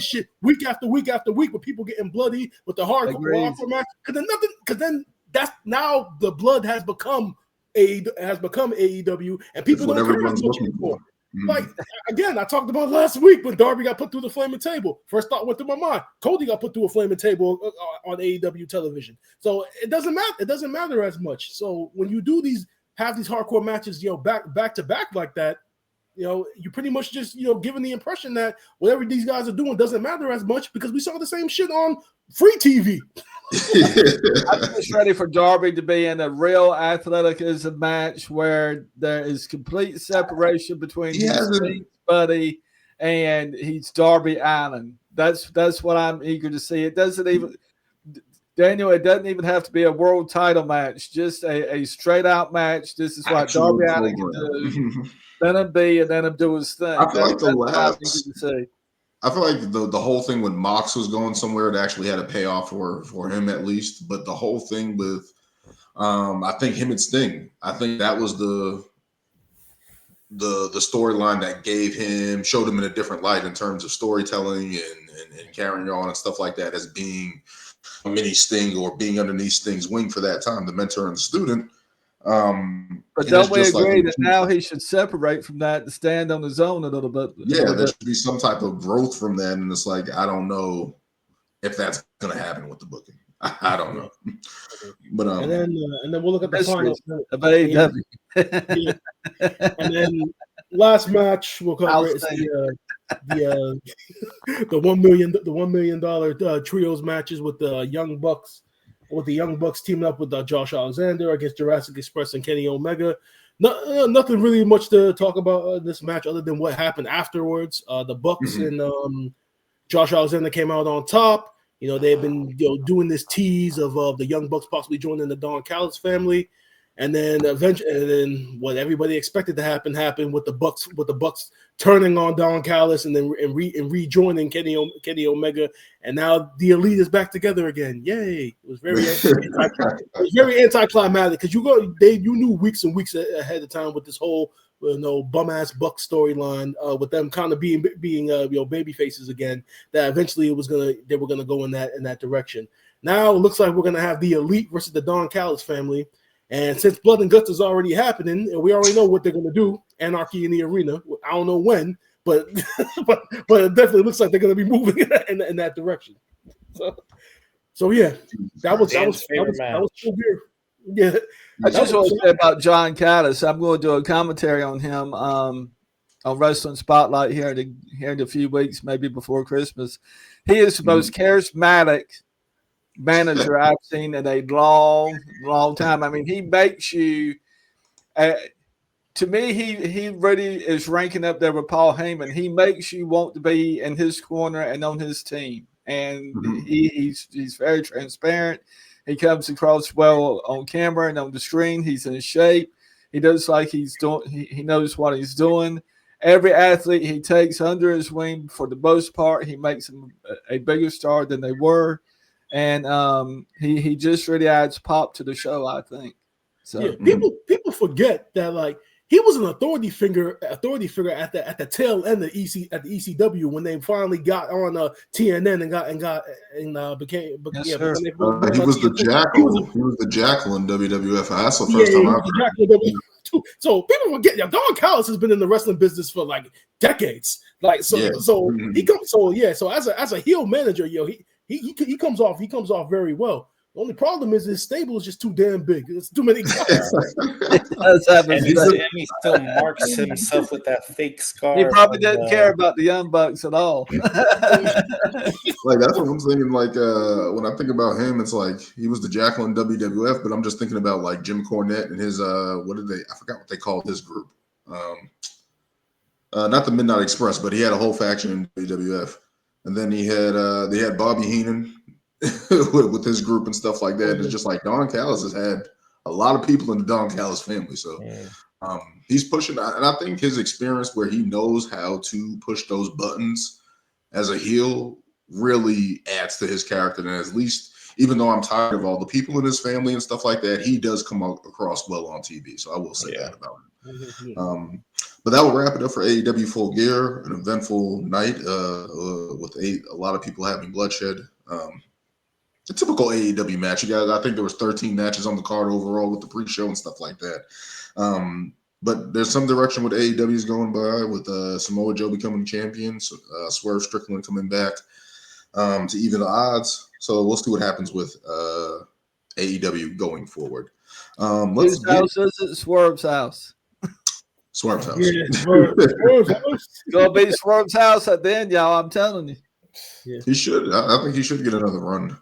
shit week after week after week, with people getting bloody with the hardcore match. Because then that's now the blood has become AEW, and people don't care as much anymore. Like, again, I talked about last week when Darby got put through the flaming table. First thought went through my mind. Cody got put through a flaming table on AEW television. So it doesn't matter. It doesn't matter as much. So when you have these hardcore matches, back to back like that, you pretty much just, giving the impression that whatever these guys are doing doesn't matter as much, because we saw the same shit on free TV. I'm just ready for Darby to be in a real athleticism match where there is complete separation between his buddy and he's Darby Allin. That's what I'm eager to see. It doesn't even have to be a world title match, just a straight out match. This is what Darby Allin can do. Let him be, and let him do his thing. I feel like the whole thing when Mox was going somewhere, it actually had a payoff for him at least. But the whole thing with, I think him and Sting, I think that was the storyline that showed him in a different light in terms of storytelling and carrying on and stuff like that, as being a mini Sting or being underneath Sting's wing for that time, the mentor and the student. But don't we agree that now he should separate from that and stand on his own a little bit? Yeah, there should be some type of growth from that, and it's like, I don't know if that's going to happen with the booking. I don't know. But and then we'll look at the finals of AEW. And then last match we'll cover is the $1 million trios matches with the Young Bucks. With the Young Bucks teaming up with Josh Alexander against Jurassic Express and Kenny Omega. Nothing really much to talk about this match other than what happened afterwards. The Bucks and Josh Alexander came out on top. They've been doing this tease of the Young Bucks possibly joining the Don Callis family, and then eventually, what everybody expected to happen happened with the Bucks turning on Don Callis and then rejoining Kenny Omega, and now the Elite is back together again. Yay! It was very anticlimactic, because you knew weeks and weeks ahead of time with this whole bum ass Buck storyline, with them kind of being baby faces again, that eventually they were gonna go in that direction. Now it looks like we're gonna have the Elite versus the Don Callis family. And since Blood and Guts is already happening, and we already know what they're going to do, Anarchy in the Arena. I don't know when, but it definitely looks like they're going to be moving in that direction. So yeah, that was Full Gear. Yeah, I just want to say about John Callis. I'm going to do a commentary on him on Wrestling Spotlight here in a few weeks, maybe before Christmas. He is the most charismatic manager I've seen in a long time. I mean, he makes you to me, he really is ranking up there with Paul Heyman. He makes you want to be in his corner and on his team, and he's very transparent. He comes across well on camera and on the screen. He's in shape. He does like he's doing. He knows what he's doing. Every athlete he takes under his wing, for the most part, he makes them a bigger star than they were. and he just really adds pop to the show, I think. So yeah, people forget that like he was an authority figure at the tail end of ECW when they finally got on TNN and became. Yes, yeah, sir. He was the Jackal. He was the Jackal in WWF. That's the first time I've heard. So people forget. Yeah, Don Callis has been in the wrestling business for like decades. Like so, Yeah. he comes. So yeah, so as a heel manager, he comes off very well. The only problem is his stable is just too damn big. It's too many guys. And he still marks himself with that fake scar. He probably didn't care about the Young Bucks at all. Like that's what I'm thinking. Like when I think about him, it's like he was the Jackal in WWF, but I'm just thinking about like Jim Cornette and his I forgot what they called his group. Not the Midnight Express, but he had a whole faction in WWF, and then they had Bobby Heenan with his group and stuff like that. And it's just like Don Callis has had a lot of people in the Don Callis family, so he's pushing. And I think his experience, where he knows how to push those buttons as a heel, really adds to his character. And at least, even though I'm tired of all the people in his family and stuff like that, he does come across well on TV. So I will say that about him. But that will wrap it up for AEW Full Gear, an eventful night with a lot of people having bloodshed. A typical AEW match. You guys, I think there was 13 matches on the card overall with the pre-show and stuff like that. But there's some direction with AEW is going by with Samoa Joe becoming champion, Swerve Strickland coming back to even the odds. So we'll see what happens with AEW going forward. Whose house is it? Swerve's house. Swerve's house. Yeah, Swerve's house. Gonna be Swerve's house at the end, y'all. I'm telling you. Yeah. He should. I think he should get another run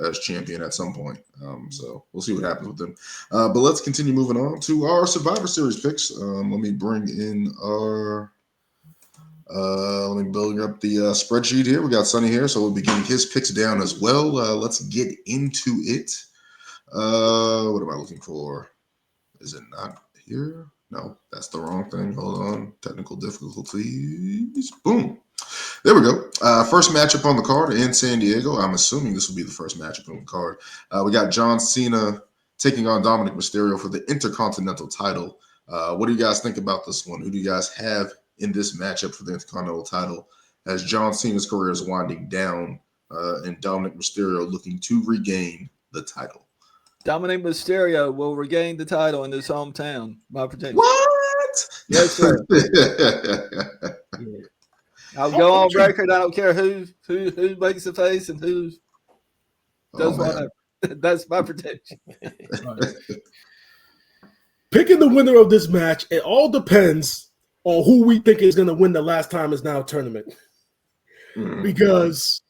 as champion at some point. So we'll see what happens with him. But let's continue moving on to our Survivor Series picks. Let me bring in our. Let me build up the spreadsheet here. We got Sonny here, so we'll be getting his picks down as well. Let's get into it. What am I looking for? Is it not here? No, that's the wrong thing. Hold on. Technical difficulties. Boom. There we go. First matchup on the card in San Diego. I'm assuming this will be the first matchup on the card. We got John Cena taking on Dominic Mysterio for the Intercontinental title. What do you guys think about this one? Who do you guys have in this matchup for the Intercontinental title as John Cena's career is winding down and Dominic Mysterio looking to regain the title? Dominic Mysterio will regain the title in his hometown. My prediction. What? Yes, sir. I'll go on record. I don't care who makes the face and who does whatever. That's my prediction. Right. Picking the winner of this match, it all depends on who we think is going to win the Last Time Is Now tournament. Because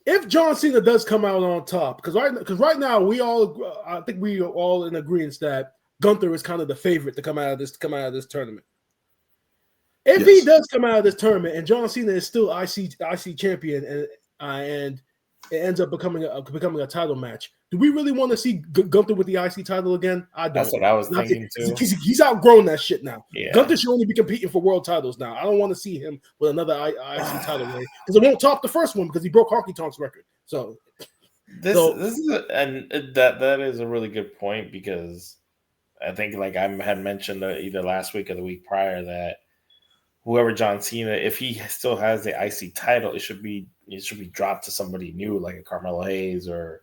if John Cena does come out on top, because right now I think we are all in agreement that Gunther is kind of the favorite to come out of this tournament. If he does come out of this tournament and John Cena is still IC champion and it ends up becoming a title match, do we really want to see Gunther with the IC title again? I don't. That's what I was thinking too. He's outgrown that shit now. Yeah. Gunther should only be competing for world titles now. I don't want to see him with another IC title reign because it won't top the first one because he broke Honky Tonk's record. So this is that is a really good point because I think like I had mentioned either last week or the week prior that whoever John Cena, if he still has the IC title, it should be dropped to somebody new like a Carmelo Hayes or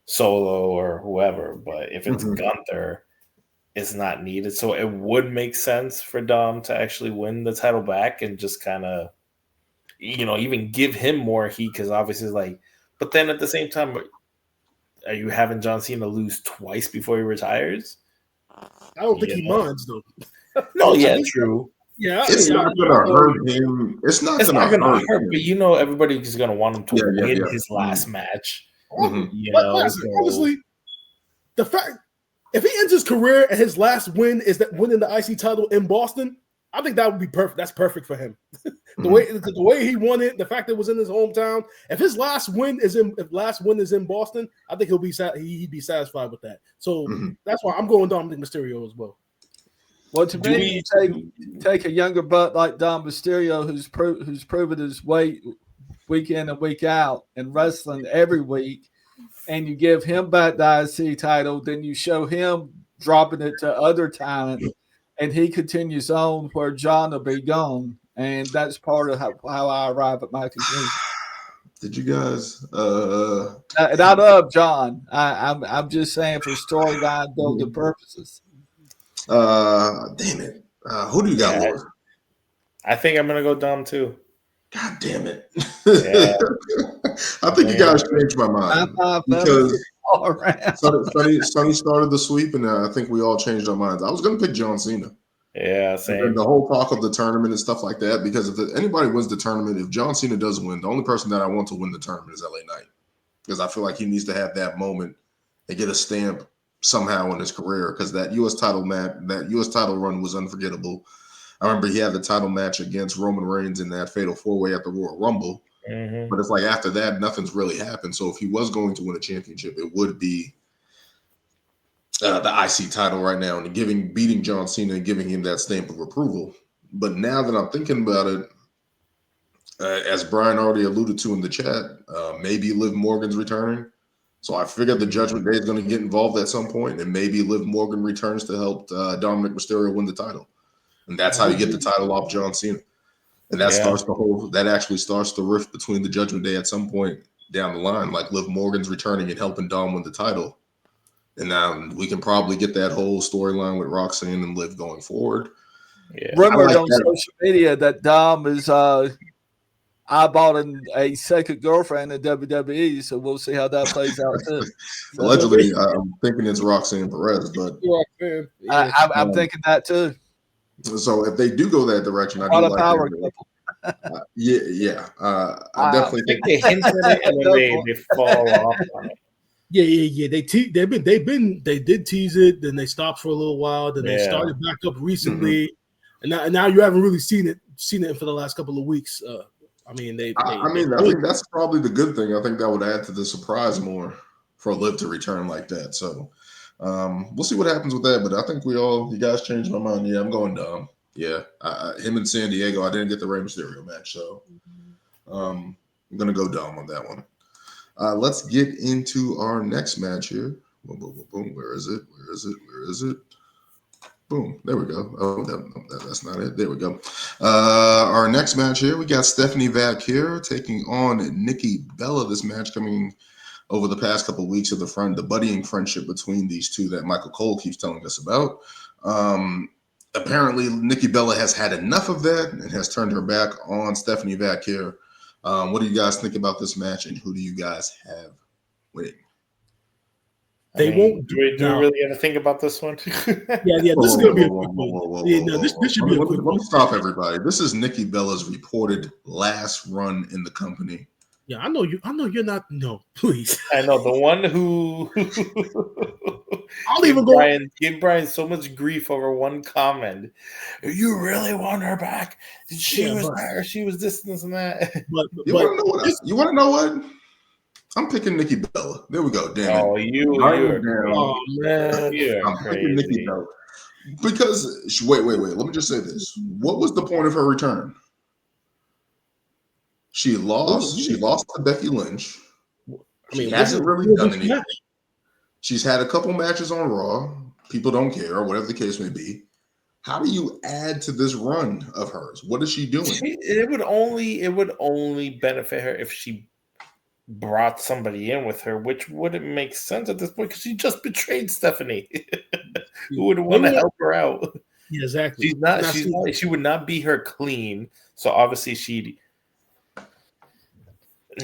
Solo or whoever. But if it's Gunther, it's not needed. So it would make sense for Dom to actually win the title back and just kind of, even give him more heat because obviously like. But then at the same time, are you having John Cena lose twice before he retires? I don't think he minds though. No, yeah, true. Yeah, it's not going to hurt him. It's not going to hurt. But everybody's going to want him to win his last match. Honestly, the fact if he ends his career and his last win is that winning the IC title in Boston, I think that would be perfect. That's perfect for him. The way he won it, the fact that it was in his hometown. If his last win is in Boston, I think he'd be satisfied with that. So that's why I'm going Dominic Mysterio as well. Well, to me, you take a younger butt like Dom Mysterio, who's proven his weight week in and week out and wrestling every week, and you give him back the IC title, then you show him dropping it to other talent, and he continues on where John will be gone. And that's part of how I arrive at my conclusion. Did you guys? And I love John. I'm just saying for storyline building purposes. Damn it. Who do you got, Lord? I think I'm gonna go Dom too. God damn it. Yeah. I think you guys changed my mind because all around. Sonny started the sweep, and I think we all changed our minds. I was going to pick John Cena. Yeah, same. And the whole talk of the tournament and stuff like that, because if anybody wins the tournament, if John Cena does win, the only person that I want to win the tournament is LA Knight, because I feel like he needs to have that moment and get a stamp somehow in his career, because that U.S. title run was unforgettable. I remember he had the title match against Roman Reigns in that fatal four-way at the Royal Rumble. Mm-hmm. But it's like after that, nothing's really happened. So if he was going to win a championship, it would be the IC title right now, and beating John Cena and giving him that stamp of approval. But now that I'm thinking about it, as Brian already alluded to in the chat, maybe Liv Morgan's returning. So I figured the Judgment Day is going to get involved at some point, and maybe Liv Morgan returns to help Dominic Mysterio win the title. And that's how you get the title off John Cena. And that actually starts the rift between the Judgment Day at some point down the line, like Liv Morgan's returning and helping Dom win the title. And now we can probably get that whole storyline with Roxanne and Liv going forward. Yeah. Rumored on social media that Dom is eyeballing a second girlfriend in WWE, so we'll see how that plays out too. So, allegedly, I'm thinking it's Roxanne Perez, but I'm thinking that too. So if they do go that direction, I do like power that. I definitely think they hint at it and then they fall off on it. Yeah. They did tease it, then they stopped for a little while, then they started back up recently, and now you haven't really seen it for the last couple of weeks. I think that's probably the good thing. I think that would add to the surprise more for Liv to return like that. So we'll see what happens with that. But I think you guys changed my mind. Yeah, I'm going Dom. Yeah, him and San Diego. I didn't get the Rey Mysterio match, so I'm gonna go Dom on that one. Let's get into our next match here. Boom, boom, boom, boom. Where is it? Boom. There we go. Oh, that's not it. There we go. Our next match here, we got Stephanie Vac here taking on Nikki Bella. This match coming over the past couple of weeks of the buddying friendship between these two that Michael Cole keeps telling us about. Apparently, Nikki Bella has had enough of that and has turned her back on Stephanie Vac here. What do you guys think about this match, and who do you guys have winning? Do we really have to think about this one? Yeah. This is going to be a quick one. This should be a quick one. Let me stop everybody. This is Nikki Bella's reported last run in the company. Yeah, I know you're not. No, please. I know the one who. I'll even give Brian so much grief over one comment. You really want her back? She was this and that. But you want to know what? I'm picking Nikki Bella. There we go. Damn it. I'm picking Nikki Bella. Because wait. Let me just say this. What was the point of her return? She lost. She lost to Becky Lynch. She hasn't really done anything. She's had a couple matches on Raw. People don't care, or whatever the case may be. How do you add to this run of hers? What is she doing? It would only benefit her if she brought somebody in with her, which wouldn't make sense at this point because she just betrayed Stephanie. Who would want to help her out? Yeah, exactly. She would not be her clean. So obviously she'd.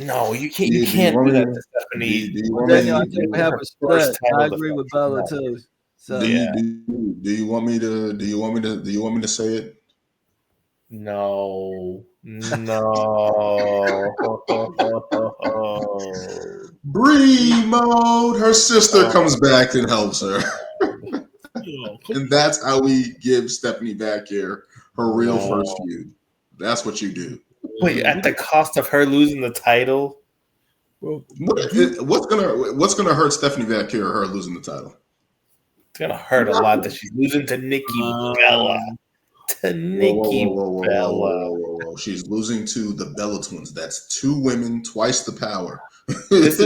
No, you can't. You can't do that to Stephanie. Daniel, I think we have a split. I agree with Bella too. So do you want me to say it? No. Bree mode. Her sister comes back and helps her. And that's how we give Stephanie back here her real first feud. That's what you do. Wait, at the cost of her losing the title? What's gonna hurt Stephanie Vac here? Her losing the title? It's gonna hurt a lot that she's losing to Nikki Bella. To Nikki Bella. whoa. She's losing to the Bella Twins. That's 2 women, twice the power. This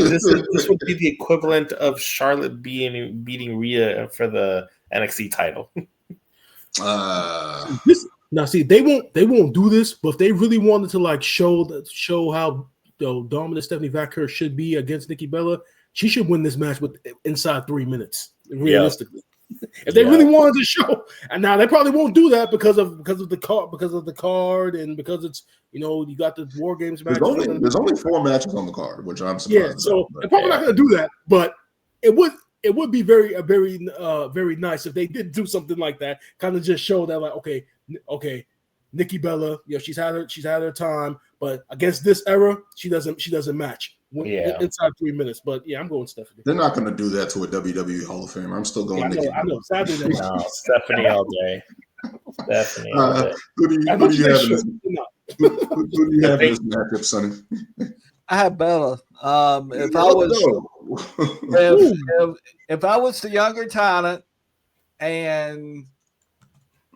would be the equivalent of Charlotte beating Rhea for the NXT title. Now, see, they won't do this, but if they really wanted to like show how dominant Stephanie Vaquer should be against Nikki Bella, she should win this match inside 3 minutes. Realistically, if they really wanted to show, and now they probably won't do that because of the card, and because it's you got the War Games match. There's only 4 matches on the card, which I'm surprised. Yeah, so they're probably not going to do that, but it would be very nice if they did do something like that, kind of just show that like okay, Nikki Bella, she's had her time, but against this era, she doesn't match inside 3 minutes. But I'm going Stephanie. They're not going to do that to a WWE Hall of Famer. I'm still going Nikki. I know. Sadly, no, Stephanie all day. Stephanie all day. Who do you have in this matchup, Sonny? I have Bella. If I was the younger talent and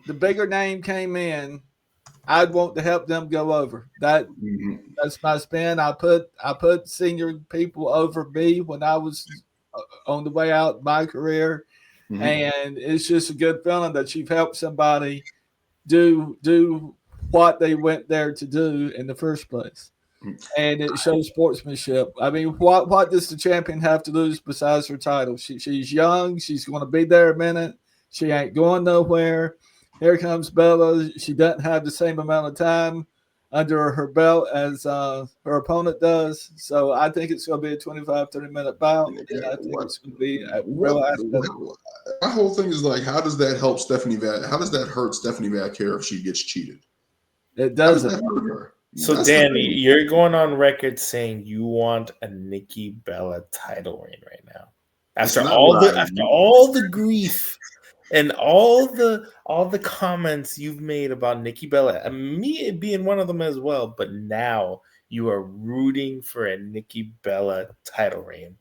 the bigger name came in, I'd want to help them go over. That's my spin. I put senior people over me when I was on the way out in my career, and it's just a good feeling that you've helped somebody do what they went there to do in the first place. And it shows sportsmanship. I mean, what does the champion have to lose besides her title? She's young. She's going to be there a minute. She ain't going nowhere. Here comes Bella. She doesn't have the same amount of time under her belt as her opponent does. So I think it's going to be a 25, 30-minute bout. And I think it's going to be a real aspect. My whole thing is like, how does that help Stephanie How does that hurt Stephanie Vaquer if she gets cheated? It doesn't. Hurt her? So, That's Danny, you're going on record saying you want a Nikki Bella title reign right now. After all the grief and all the comments you've made about Nikki Bella, and me being one of them as well, but now you are rooting for a Nikki Bella title reign.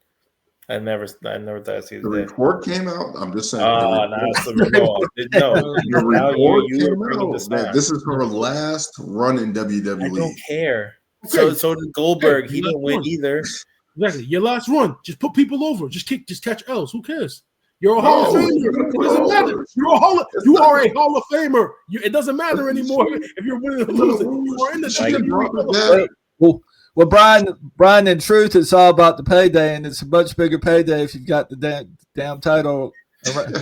I never thought I'd see the report came out. I'm just saying. The report came out. This is her last run in WWE. I don't care. Okay. So did Goldberg. He didn't win either. Exactly. Your last run. Just put people over. Just catch L's. Who cares? You're a Hall of Famer. It doesn't matter. You are a Hall of Famer. It doesn't matter anymore if you're winning or losing. You are in the Well, Brian, in truth, it's all about the payday, and it's a much bigger payday if you've got the damn title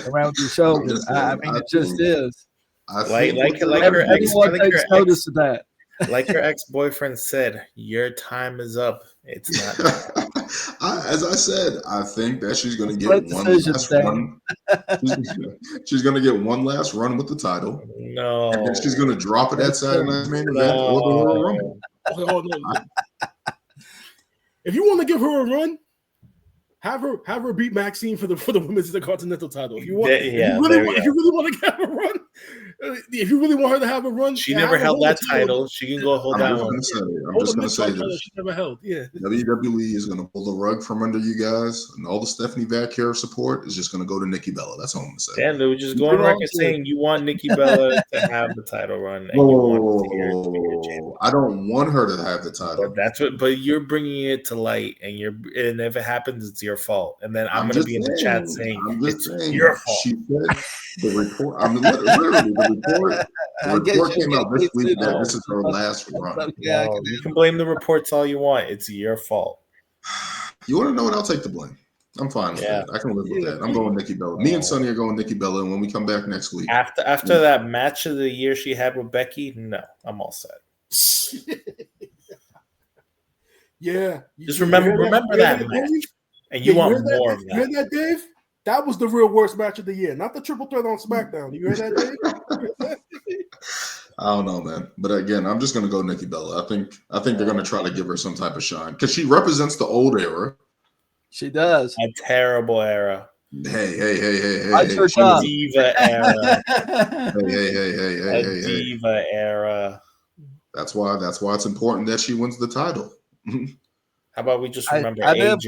around your shoulder. I mean, it just is. Like her notice of that. Like her ex-boyfriend said, your time is up. It's not. As I said, I think that she's going to get one last run. She's going to get one last run with the title. No. And then she's going to drop it at Saturday Night's Main Event or the Royal Rumble. If you want to give her a run, have her beat Maxine for the women's Intercontinental title. If you really want to get her a run, if you really want her to have a run, she never held that title. She can go hold that one. I'm just going to say this. She never held. Yeah. WWE is going to pull the rug from under you guys, and all the Stephanie Vaquer support is just going to go to Nikki Bella. That's all I'm going to say. And they were just going on record saying you want Nikki Bella to have the title run. I don't want her to have the title. But you're bringing it to light, and if it happens, it's your fault. And then I'm going to be in the chat saying it's your fault. She said the report. I'm literally the report came out this week that this is her last run. You can blame the reports all you want. It's your fault. You want to know what? I'll take the blame. I'm fine with that. I can live with that. I'm going Nikki Bella. Me and Sonny are going Nikki Bella, and when we come back next week. After that match of the year she had with Becky, no, I'm all set. Yeah. Just remember that match. And you want more of that. You heard that, Dave? That was the real worst match of the year, not the triple threat on SmackDown. You heard that, Dave? I don't know, man. But again, I'm just going to go Nikki Bella. I think they're going to try to give her some type of shine because she represents the old era. She does. A terrible era. Hey. Diva era. Hey. Diva era. That's why it's important that she wins the title. How about we just remember AJ?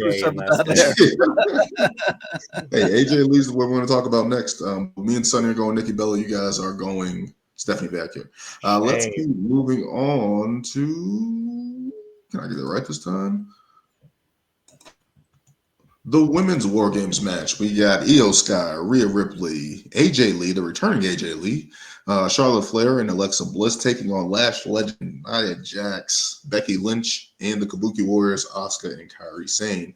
Hey, AJ leaves what we're going to talk about next. Me and Sonny are going Nikki Bella. You guys are going Stephanie back here. Let's Hey. keep moving on to. Can I get it right this time? The women's War Games match. We got Io Sky, Rhea Ripley, AJ Lee, the returning AJ Lee, Charlotte Flair, and Alexa Bliss taking on Lash Legend, Nia Jax, Becky Lynch, and the Kabuki Warriors, Asuka and Kairi Sane.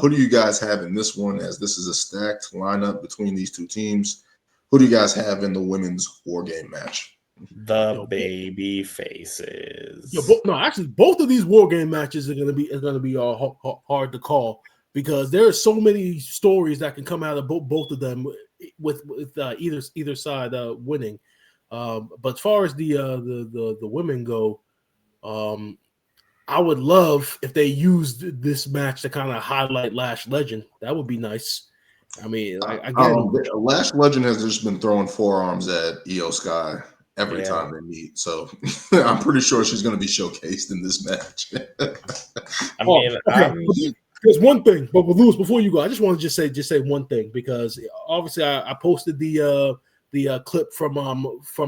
Who do you guys have in this one, as this is a stacked lineup between these two teams? Who do you guys have in the women's War Game match? The baby faces. Actually, both of these War Game matches are going to be hard to call, because there are so many stories that can come out of both of them with either side winning. But as far as the women go, I would love if they used this match to kind of highlight Lash Legend. That would be nice. I mean, again, Lash Legend has just been throwing forearms at Io Sky every time they meet, so I'm pretty sure she's going to be showcased in this match. There's one thing, but with Lewis, before you go, I just want to just say one thing, because obviously I posted the clip from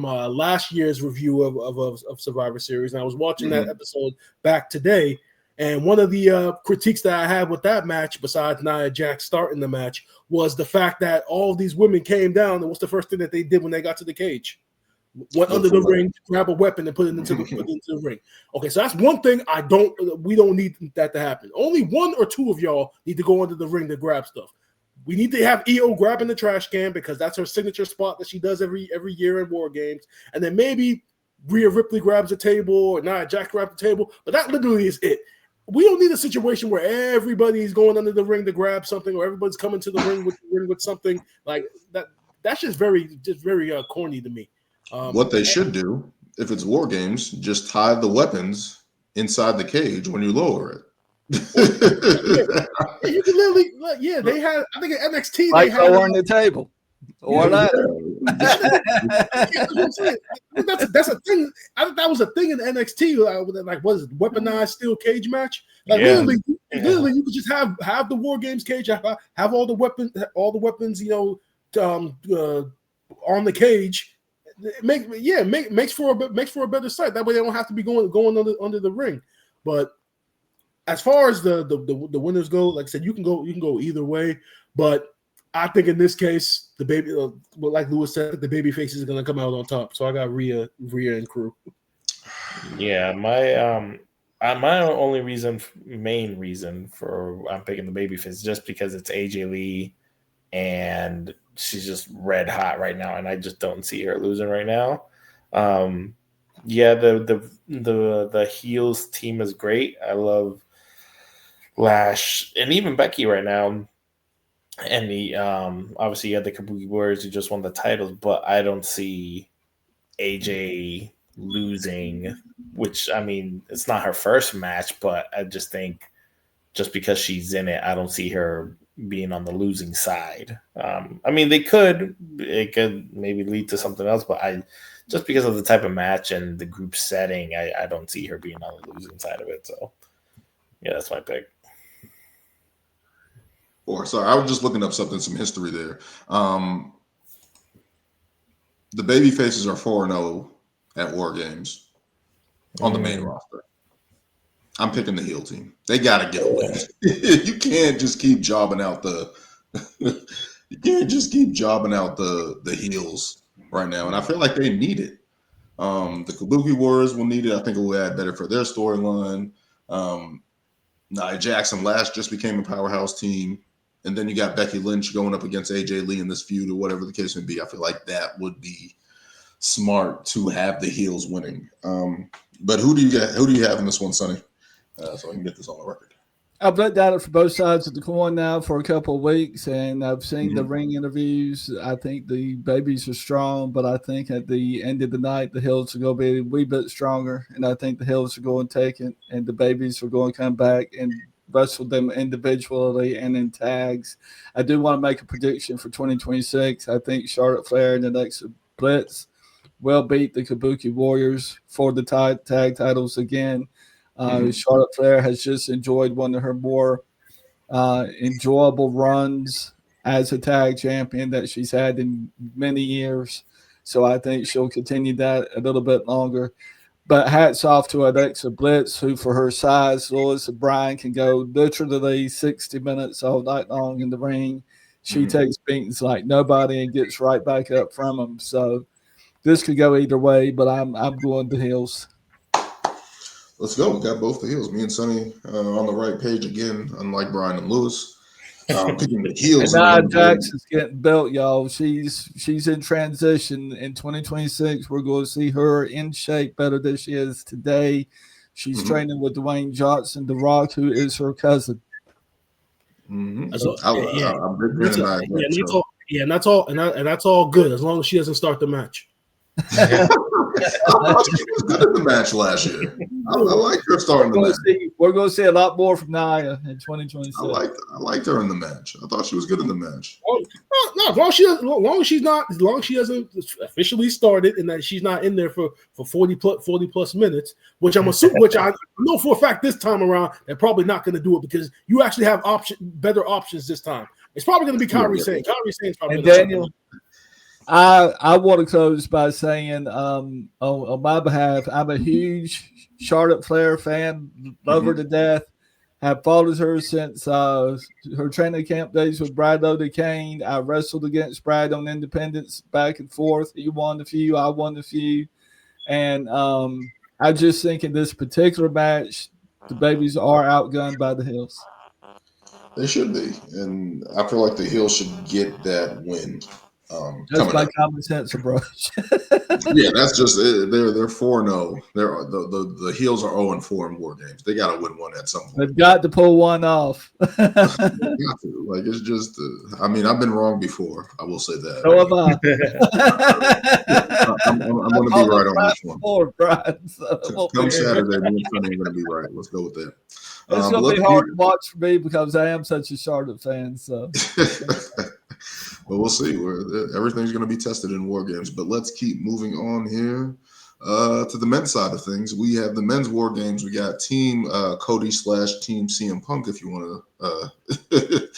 last year's review of Survivor Series, and I was watching that episode back today. And one of the critiques that I had with that match, besides Nia Jax starting the match, was the fact that all of these women came down, and what's the first thing that they did when they got to the cage? Went under the ring, grab a weapon, and put it into the ring. Okay, so that's one thing we don't need that to happen. Only one or two of y'all need to go under the ring to grab stuff. We need to have Io grabbing the trash can, because that's her signature spot that she does every year in War Games. And then maybe Rhea Ripley grabs a table, or Nia Jax grabs the table, but that literally is it. We don't need a situation where everybody's going under the ring to grab something, or everybody's coming to the ring with something like that. That's just very corny to me. What they should do, if it's War Games, just tie the weapons inside the cage when you lower it. You can literally, they had, I think at NXT, like they had on the table. Or that. That's a thing. I think that was a thing in NXT. Like, what is it, weaponized steel cage match? Like, literally, you could just have the War Games cage, have all the weapons, on the cage. Makes for a better sight. That way, they don't have to be going under the ring. But as far as the winners go, like I said, you can go either way. But I think in this case, the baby, like Lewis said, the baby faces are going to come out on top. So I got Rhea and crew. Yeah, my only main reason for I'm picking the baby face is just because it's AJ Lee, and she's just red hot right now, and I just don't see her losing right now. The heels team is great. I love Lash and even Becky right now. And the obviously you had the Kabuki Warriors who just won the titles, but I don't see AJ losing, which, I mean, it's not her first match, but I just think just because she's in it, I don't see her being on the losing side. I mean, it could maybe lead to something else, but just because of the type of match and the group setting, I don't see her being on the losing side of it. So yeah, that's my pick. Sorry, I was just looking up some history there. The baby faces are 4-0 at War Games on the main roster. I'm picking the heel team. They got to get a win. You can't just keep jobbing out the heels right now, and I feel like they need it. The Kabuki Warriors will need it. I think it will add better for their storyline. Nia Jax and Lash just became a powerhouse team. And then you got Becky Lynch going up against AJ Lee in this feud, or whatever the case may be. I feel like that would be smart to have the heels winning. But who do you have in this one, Sonny? So I can get this on the record. I've looked at it for both sides of the coin now for a couple of weeks, and I've seen the ring interviews. I think the babies are strong, but I think at the end of the night, the heels are going to be a wee bit stronger, and I think the heels are going to take it, and the babies are going to come back and wrestle them individually and in tags. I do want to make a prediction for 2026. I think Charlotte Flair and Alexa Bliss will beat the Kabuki Warriors for the tag titles again. Charlotte Flair has just enjoyed one of her more enjoyable runs as a tag champion that she's had in many years. So I think she'll continue that a little bit longer. But hats off to Alexa Bliss, who for her size, Lewis and Brian can go literally 60 minutes all night long in the ring. She takes beatings like nobody and gets right back up from them. So this could go either way, but I'm going the heels. Let's go. We got both the heels. Me and Sonny on the right page again, unlike Brian and Lewis. Picking the heels. And Nia Jackson's getting built, y'all. She's in transition. In 2026, we're going to see her in shape better than she is today. She's training with Dwayne Johnson, The Rock, who is her cousin. I'm big and that's all good as long as she doesn't start the match. I thought she was good in the match last year. I like her starting the match. We're going to see a lot more from Nia in 2026. I liked her in the match. I thought she was good in the match. No, as long as she hasn't officially started and that she's not in there for 40 plus minutes, which I'm assuming, which I know for a fact this time around they're probably not going to do it because you actually have better options this time. It's probably going to be Kairi Sane. Kairi Sane's probably and Daniel. I want to close by saying, on my behalf, I'm a huge Charlotte Flair fan, love her to death. Have followed her since her training camp days with Brad Cain. I wrestled against Brad on Independence back and forth. He won a few, I won a few. And I just think in this particular match, the babies are outgunned by the heels. They should be. And I feel like the heels should get that win. That's my common sense approach. Yeah, that's just they're 4-0. They're the heels are 0-4 in War Games. They got to win one at some point. They've got to pull one off. Like it's just. I mean, I've been wrong before. I will say that. So have I. I'm going to be right on this one. Brian, so Come Saturday, me and Sonny are going to be right. Let's go with that. It's going to be hard to watch for me because I am such a Charlotte fan. So. Well, we'll see. Everything's going to be tested in War Games. But let's keep moving on here to the men's side of things. We have the men's War Games. We got Team Cody / Team CM Punk, if you want to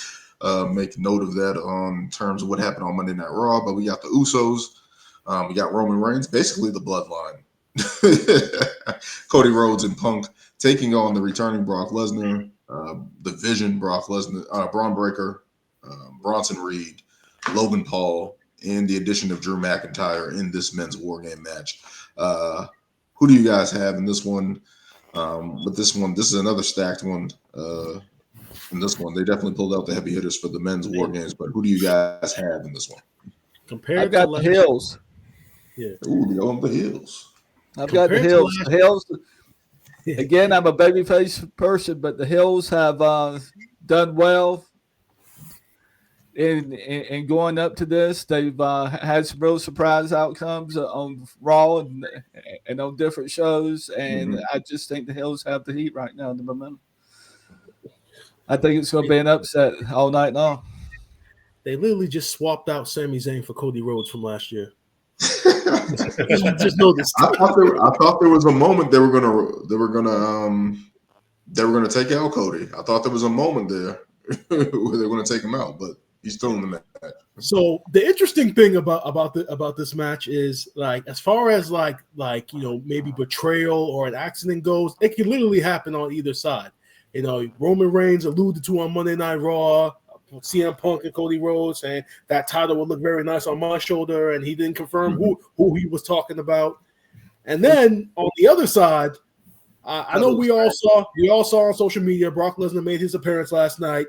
make note of that on terms of what happened on Monday Night Raw. But we got the Usos. We got Roman Reigns, basically the bloodline. Cody Rhodes and Punk taking on the returning Brock Lesnar, the Vision, Brock Lesnar, Braun Breaker, Bronson Reed, Logan Paul, and the addition of Drew McIntyre in this men's War Game match. Who do you guys have in this one? With this one, this is another stacked one. In this one, they definitely pulled out the heavy hitters for the men's War Games. But who do you guys have in this one? I've got the Hills. Yeah. Ooh, the Hills. I've got the Hills. The Hills. Again, I'm a babyface person, but the Hills have done well. In going up to this, they've had some real surprise outcomes on Raw and on different shows, and I just think the Hills have the heat right now, the momentum. I think it's going to be an upset all night long. They literally just swapped out Sami Zayn for Cody Rhodes from last year. Just noticed. I thought there was a moment they were gonna take out Cody. I thought there was a moment there where they're going to take him out, but he's still in the match. So the interesting thing about this match is like as far as like maybe betrayal or an accident goes, it can literally happen on either side. Roman Reigns alluded to on Monday Night Raw, CM Punk and Cody Rhodes, and that title would look very nice on my shoulder, and he didn't confirm who he was talking about. And then on the other side, I know we all saw on social media Brock Lesnar made his appearance last night.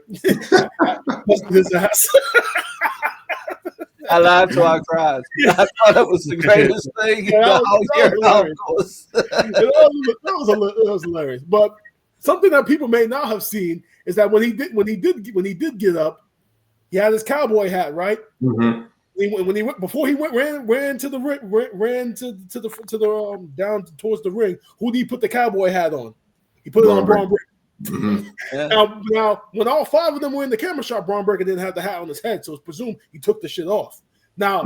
His ass. I laughed till I cried. I thought it was the greatest thing. That was hilarious. But something that people may not have seen is that when he did get up, he had his cowboy hat, right? Mm-hmm. Before he ran to the down towards the ring. Who did he put the cowboy hat on? He put it on Braun Breaker. Mm-hmm. Yeah. Now, when all five of them were in the camera shot, Braun Breaker didn't have the hat on his head, so it's presumed he took the shit off. Now,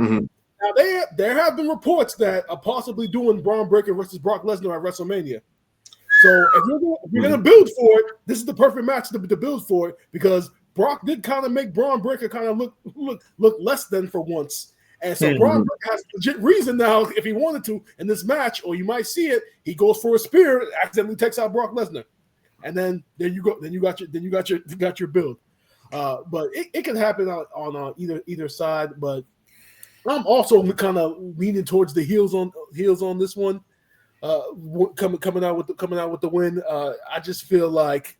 there have been reports that are possibly doing Braun Breaker versus Brock Lesnar at WrestleMania. So if you're going to build for it, this is the perfect match to build for it because Brock did kind of make Braun Breaker kind of look less than for once. And so Brock has legit reason now, if he wanted to, in this match, or you might see it, he goes for a spear, accidentally takes out Brock Lesnar, and then there you go. Then you got your build. But it can happen on either side. But I'm also kind of leaning towards the heels on this one. Coming out with the win. I just feel like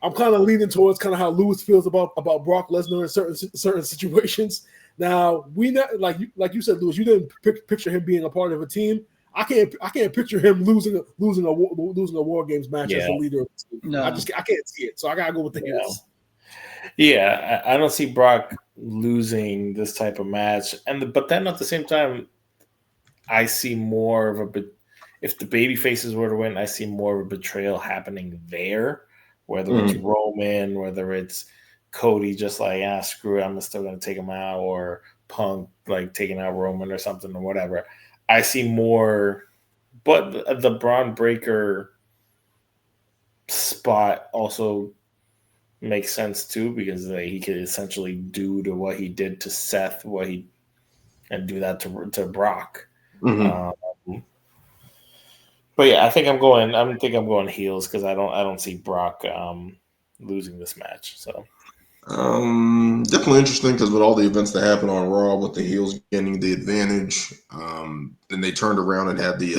I'm kind of leaning towards kind of how Lewis feels about Brock Lesnar in certain situations. Now we not like you said, Lewis. You didn't picture him being a part of a team. I can't picture him losing a War Games match as the leader of the team. No. I can't see it. So I gotta go with the heels. Yeah, I don't see Brock losing this type of match, but then at the same time, I see more of a. If the baby faces were to win, I see more of a betrayal happening there. Whether it's Roman, whether it's Cody, just like screw it, I'm still gonna take him out, or Punk like taking out Roman or something or whatever. I see more, but the Braun Breaker spot also makes sense too, because he could essentially do to what he did to Seth, and do that to Brock. But yeah, I think I'm going heels, because I don't see Brock losing this match. So definitely interesting, because with all the events that happened on Raw, with the heels getting the advantage, then they turned around and had the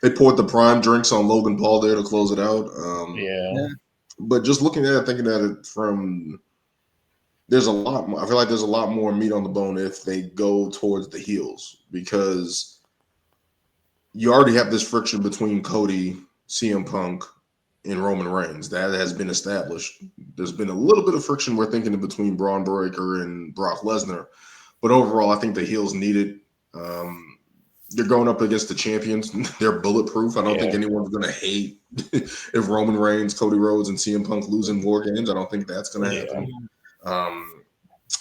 they poured the prime drinks on Logan Paul there to close it out. Yeah. But just looking at it, thinking at it there's a lot more. I feel like there's a lot more meat on the bone if they go towards the heels, because you already have this friction between Cody, CM Punk, and Roman Reigns. That has been established. There's been a little bit of friction, we're thinking, between Braun Breaker and Brock Lesnar. But overall, I think the heels need it. They're going up against the champions. They're bulletproof. I don't think anyone's going to hate if Roman Reigns, Cody Rhodes, and CM Punk lose in War Games. I don't think that's going to happen.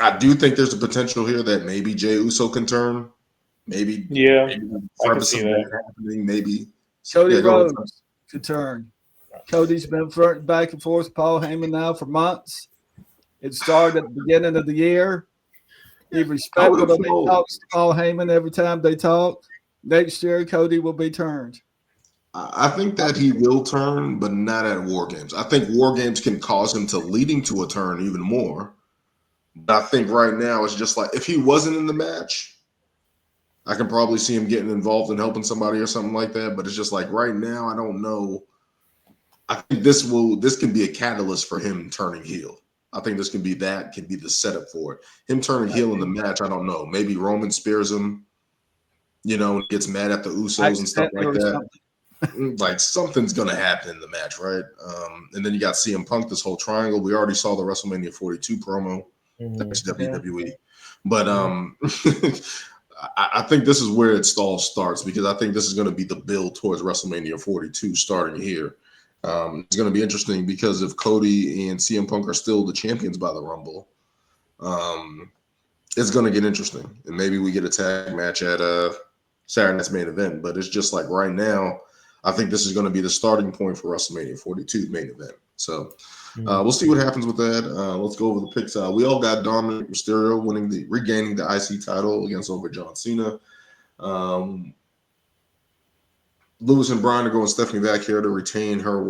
I do think there's a potential here that maybe Jey Uso can turn. Maybe I can see that happening. Maybe Cody Rhodes could turn. Cody's been back and forth with Paul Heyman now for months. It started at the beginning of the year. He respectfully talks to Paul Heyman every time they talk. Next year, Cody will be turned. I think that he will turn, but not at War Games. I think War Games can cause him to leading to a turn even more. But I think right now it's just like, if he wasn't in the match, I can probably see him getting involved and helping somebody or something like that. But it's just like right now, I don't know. I think this can be a catalyst for him turning heel. I think this can be the setup for it. Him turning heel in the match, I don't know. Maybe Roman spears him, and gets mad at the Usos and stuff like that. Like something's gonna happen in the match, right? And then you got CM Punk, this whole triangle. We already saw the WrestleMania 42 promo. Thanks WWE. But I think this is where it all starts, because I think this is going to be the build towards WrestleMania 42 starting here. It's going to be interesting, because if Cody and CM Punk are still the champions by the Rumble, it's going to get interesting. And maybe we get a tag match at Saturday Night's main event. But it's just like right now, I think this is going to be the starting point for WrestleMania 42 main event. So we'll see what happens with that. Let's go over the picks. We all got Dominic Mysterio regaining the IC title against John Cena. Lewis and Brian are going Stephanie back here to retain her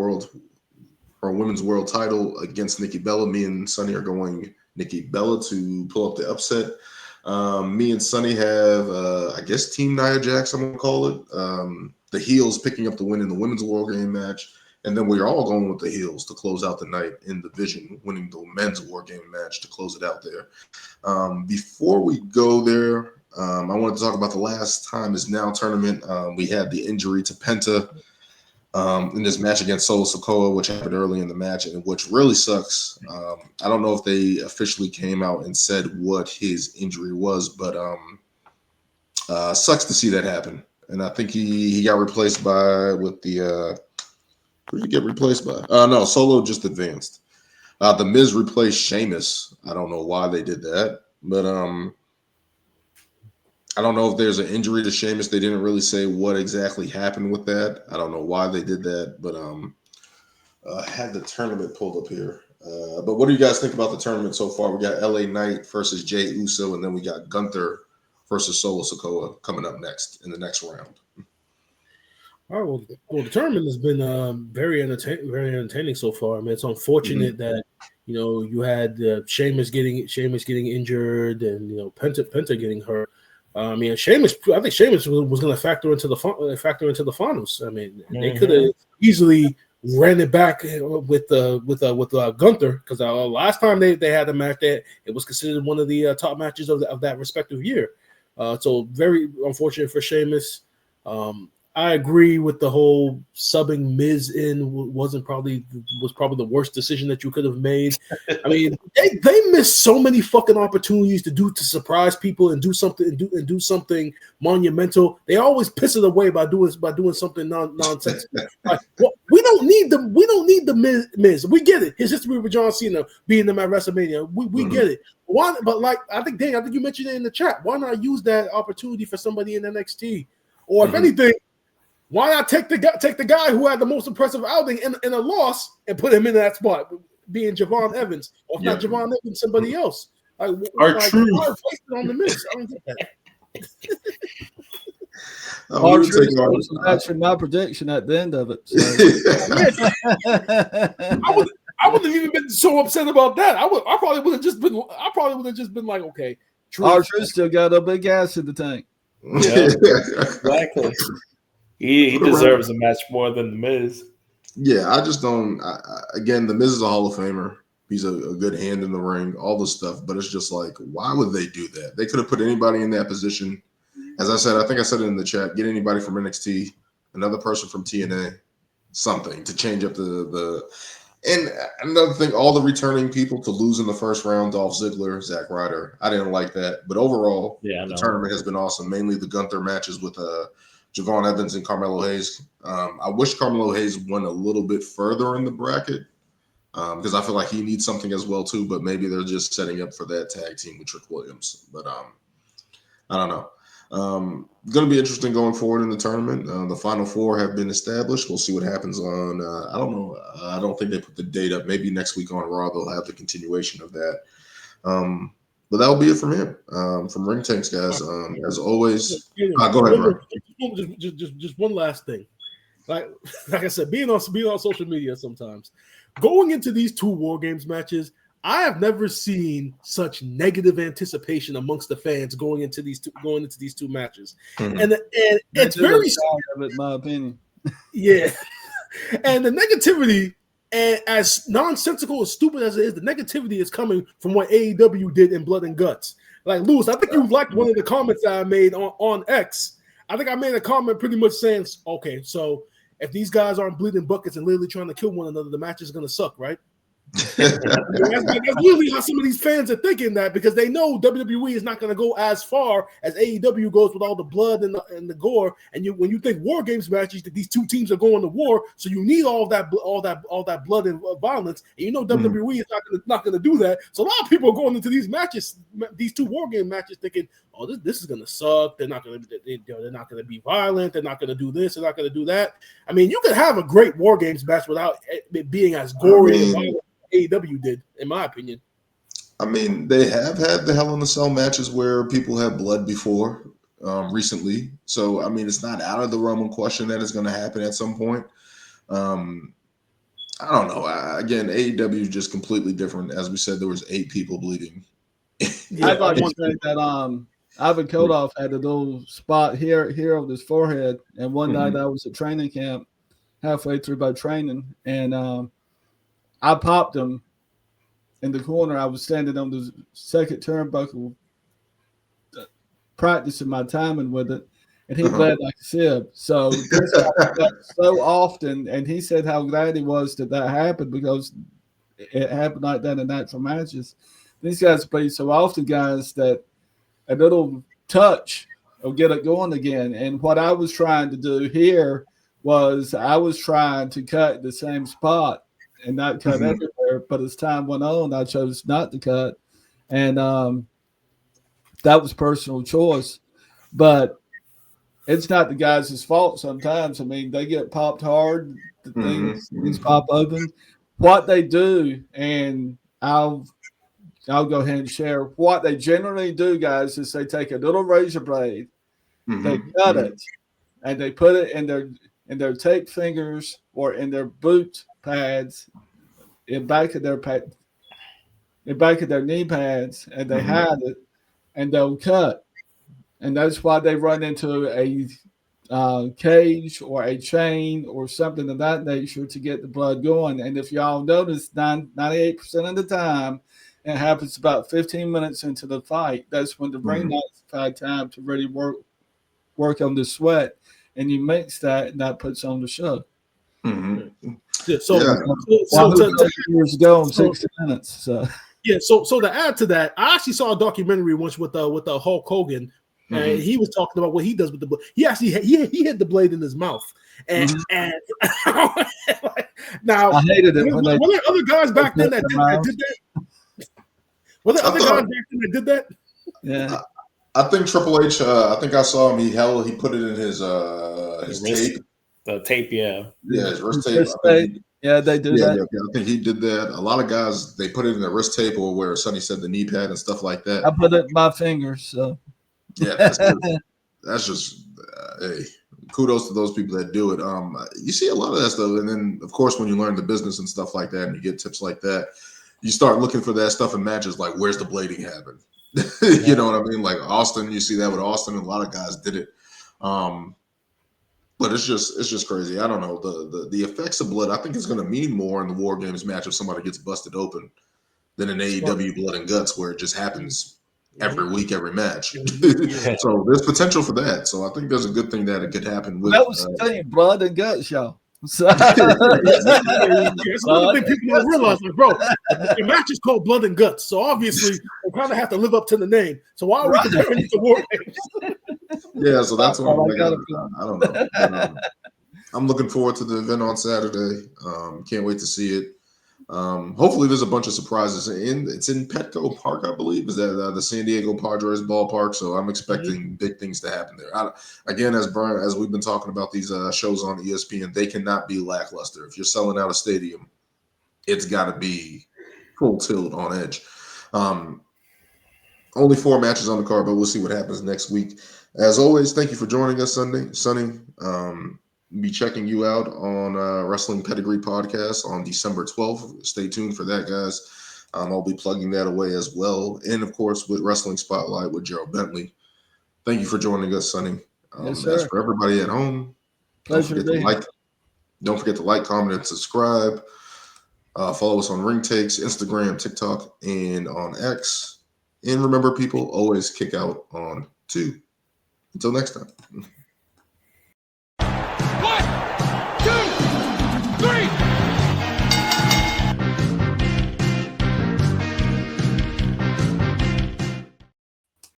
women's world title against Nikki Bella. Me and Sonny are going Nikki Bella to pull up the upset. Me and Sonny have, I guess, Team Nia Jax, I'm going to call it. The heels picking up the win in the women's War Game match. And then we're all going with the heels to close out the night in the Vision, winning the men's War Game match to close it out there. Before we go there, I wanted to talk about the last time is now tournament. We had the injury to Penta in this match against Solo Sikoa, which happened early in the match, and which really sucks. I don't know if they officially came out and said what his injury was, but sucks to see that happen. And I think he got replaced who did he get replaced by? No, Solo just advanced. The Miz replaced Sheamus. I don't know why they did that, but I don't know if there's an injury to Sheamus. They didn't really say what exactly happened with that. I don't know why they did that, but I had the tournament pulled up here. But what do you guys think about the tournament so far? We got LA Knight versus Jey Uso, and then we got Gunther versus Solo Sikoa coming up next in the next round. All right, well, the tournament has been very entertaining so far. I mean, it's unfortunate that you had Sheamus getting injured and Penta getting hurt. I mean, I think Sheamus was going to factor into the finals. I mean, they could have easily ran it back with Gunther, because last time they had a match that it was considered one of the top matches of that respective year. So very unfortunate for Sheamus. I agree with the whole subbing Miz in was probably the worst decision that you could have made. I mean, they missed so many fucking opportunities to surprise people and do something monumental. They always piss it away by doing something nonsense. Like, well, we don't need the Miz. We get it. His history with John Cena being them at WrestleMania. We get it. Why? But like I think you mentioned it in the chat. Why not use that opportunity for somebody in NXT? Or if anything, why not take the guy who had the most impressive outing in a loss and put him in that spot, being Javon Evans, or if not Javon Evans, somebody else? Why waste it on the Miz? I don't get that. Actually, my prediction at the end of it. So. I wouldn't have even been so upset about that. I probably would have just been like, okay, R-Truth still got a big ass in the tank. Yeah, exactly. He deserves a match more than the Miz. Yeah, I just don't. Again, the Miz is a Hall of Famer. He's a good hand in the ring, all this stuff. But it's just like, why would they do that? They could have put anybody in that position. As I said, I think I said it in the chat. Get anybody from NXT, another person from TNA, something to change up the. And another thing, all the returning people to lose in the first round: Dolph Ziggler, Zack Ryder. I didn't like that, but overall, the tournament has been awesome. Mainly the Gunther matches with Javon Evans and Carmelo Hayes. I wish Carmelo Hayes went a little bit further in the bracket because I feel like he needs something as well too. But maybe they're just setting up for that tag team with Trick Williams. But I don't know. Going to be interesting going forward in the tournament. The final four have been established. We'll see what happens on. I don't know. I don't think they put the date up. Maybe next week on Raw they'll have the continuation of that. But that'll be it from him. From Ring Tanks, guys. As always, go ahead, bro. Just one last thing. Like I said, being on social media sometimes, going into these two War Games matches, I have never seen such negative anticipation amongst the fans going into these two matches, and it's very in my opinion. Yeah, and the negativity. And as nonsensical as stupid as it is, the negativity is coming from what AEW did in Blood and Guts. Like, Lewis, I think you liked one of the comments that I made on X. I think I made a comment pretty much saying, okay, so if these guys aren't bleeding buckets and literally trying to kill one another, the match is going to suck, right? That's literally how some of these fans are thinking that, because they know WWE is not going to go as far as AEW goes with all the blood and the gore. And when you think War Games matches, that these two teams are going to war, so you need all that blood and violence. And WWE is not going to do that. So a lot of people are going into these matches, these two War Game matches, thinking, "Oh, this is going to suck. They're not going to be violent. They're not going to do this. They're not going to do that." I mean, you could have a great War Games match without it being as gory and violent. AEW did, in my opinion. I mean, they have had the Hell in a Cell matches where people have bled before recently. So, I mean, it's not out of the realm of question that it's going to happen at some point. I don't know. Again, AEW is just completely different. As we said, there was 8 people bleeding. I'd like to say that Ivan Kodoff had a little spot here on his forehead. And one night I was at training camp, halfway through my training, and I popped him in the corner. I was standing on the second turnbuckle practicing my timing with it, and he bled like a sieve. So this happened so often, and he said how glad he was that happened, because it happened like that in natural matches. These guys play so often, guys, that a little touch will get it going again. And what I was trying to do here was I was trying to cut the same spot and not cut everywhere. But as time went on, I chose not to cut. And that was personal choice. But it's not the guys' fault sometimes. I mean, they get popped hard. The things pop open. What they do, and I'll go ahead and share what they generally do, guys. Is they take a little razor blade, they cut it, and they put it in their tape fingers or in their boot pads, in back of their knee pads, and they hide it, and they'll cut. And that's why they run into a cage or a chain or something of that nature to get the blood going. And if y'all notice, 98% of the time, it happens about 15 minutes into the fight. That's when the ring knight's had time to really work on the sweat. And you mix that, and that puts on the show. So years ago in 60 minutes. So. Yeah, so to add to that, I actually saw a documentary once with the Hulk Hogan, and he was talking about what he does with the blade. He actually he had the blade in his mouth, and now I hated it. Were there other guys back then that did that? Were there other guys back then that did that? Yeah, I think Triple H. I think I saw him. He put it in his wrist, tape. The tape, yeah, his wrist tape. Yeah, they do that. Yeah, I think he did that. A lot of guys, they put it in their wrist tape or where Sonny said the knee pad and stuff like that. I put it in my fingers. So yeah, that's just hey, kudos to those people that do it. You see a lot of that stuff, and then of course when you learn the business and stuff like that, and you get tips like that, you start looking for that stuff in matches. Like, where's the blading happen? You know what I mean? Like Austin, you see that with Austin, and a lot of guys did it. But it's just crazy. I don't know. The effects of blood, I think, is going to mean more in the War Games match if somebody gets busted open than in AEW Blood and Guts, where it just happens every week, every match. So there's potential for that. So I think there's a good thing that it could happen with. That was the thing, Blood and Guts, y'all. So, that's another thing people don't realize. Like, bro, the match is called Blood and Guts, so obviously we kind of have to live up to the name. So why are we comparing it to War Games? Yeah, so that's what I don't know. But, I'm looking forward to the event on Saturday. Can't wait to see it. Hopefully, there's a bunch of surprises. It's in Petco Park, I believe. Is that the San Diego Padres ballpark? So I'm expecting big things to happen there. Again, as we've been talking about these shows on ESPN, they cannot be lackluster. If you're selling out a stadium, it's got to be full tilt on edge. Only 4 matches on the card, but we'll see what happens next week. As always, thank you for joining us, Sonny. Be checking you out on Wrestling Pedigree Podcast on December 12th. Stay tuned for that, guys. I'll be plugging that away as well. And, of course, with Wrestling Spotlight with Gerald Bentley. Thank you for joining us, Sonny. Yes, sir. As for everybody at home, don't forget to like, comment, and subscribe. Follow us on Ring Takes, Instagram, TikTok, and on X. And remember, people, always kick out on 2. Until next time.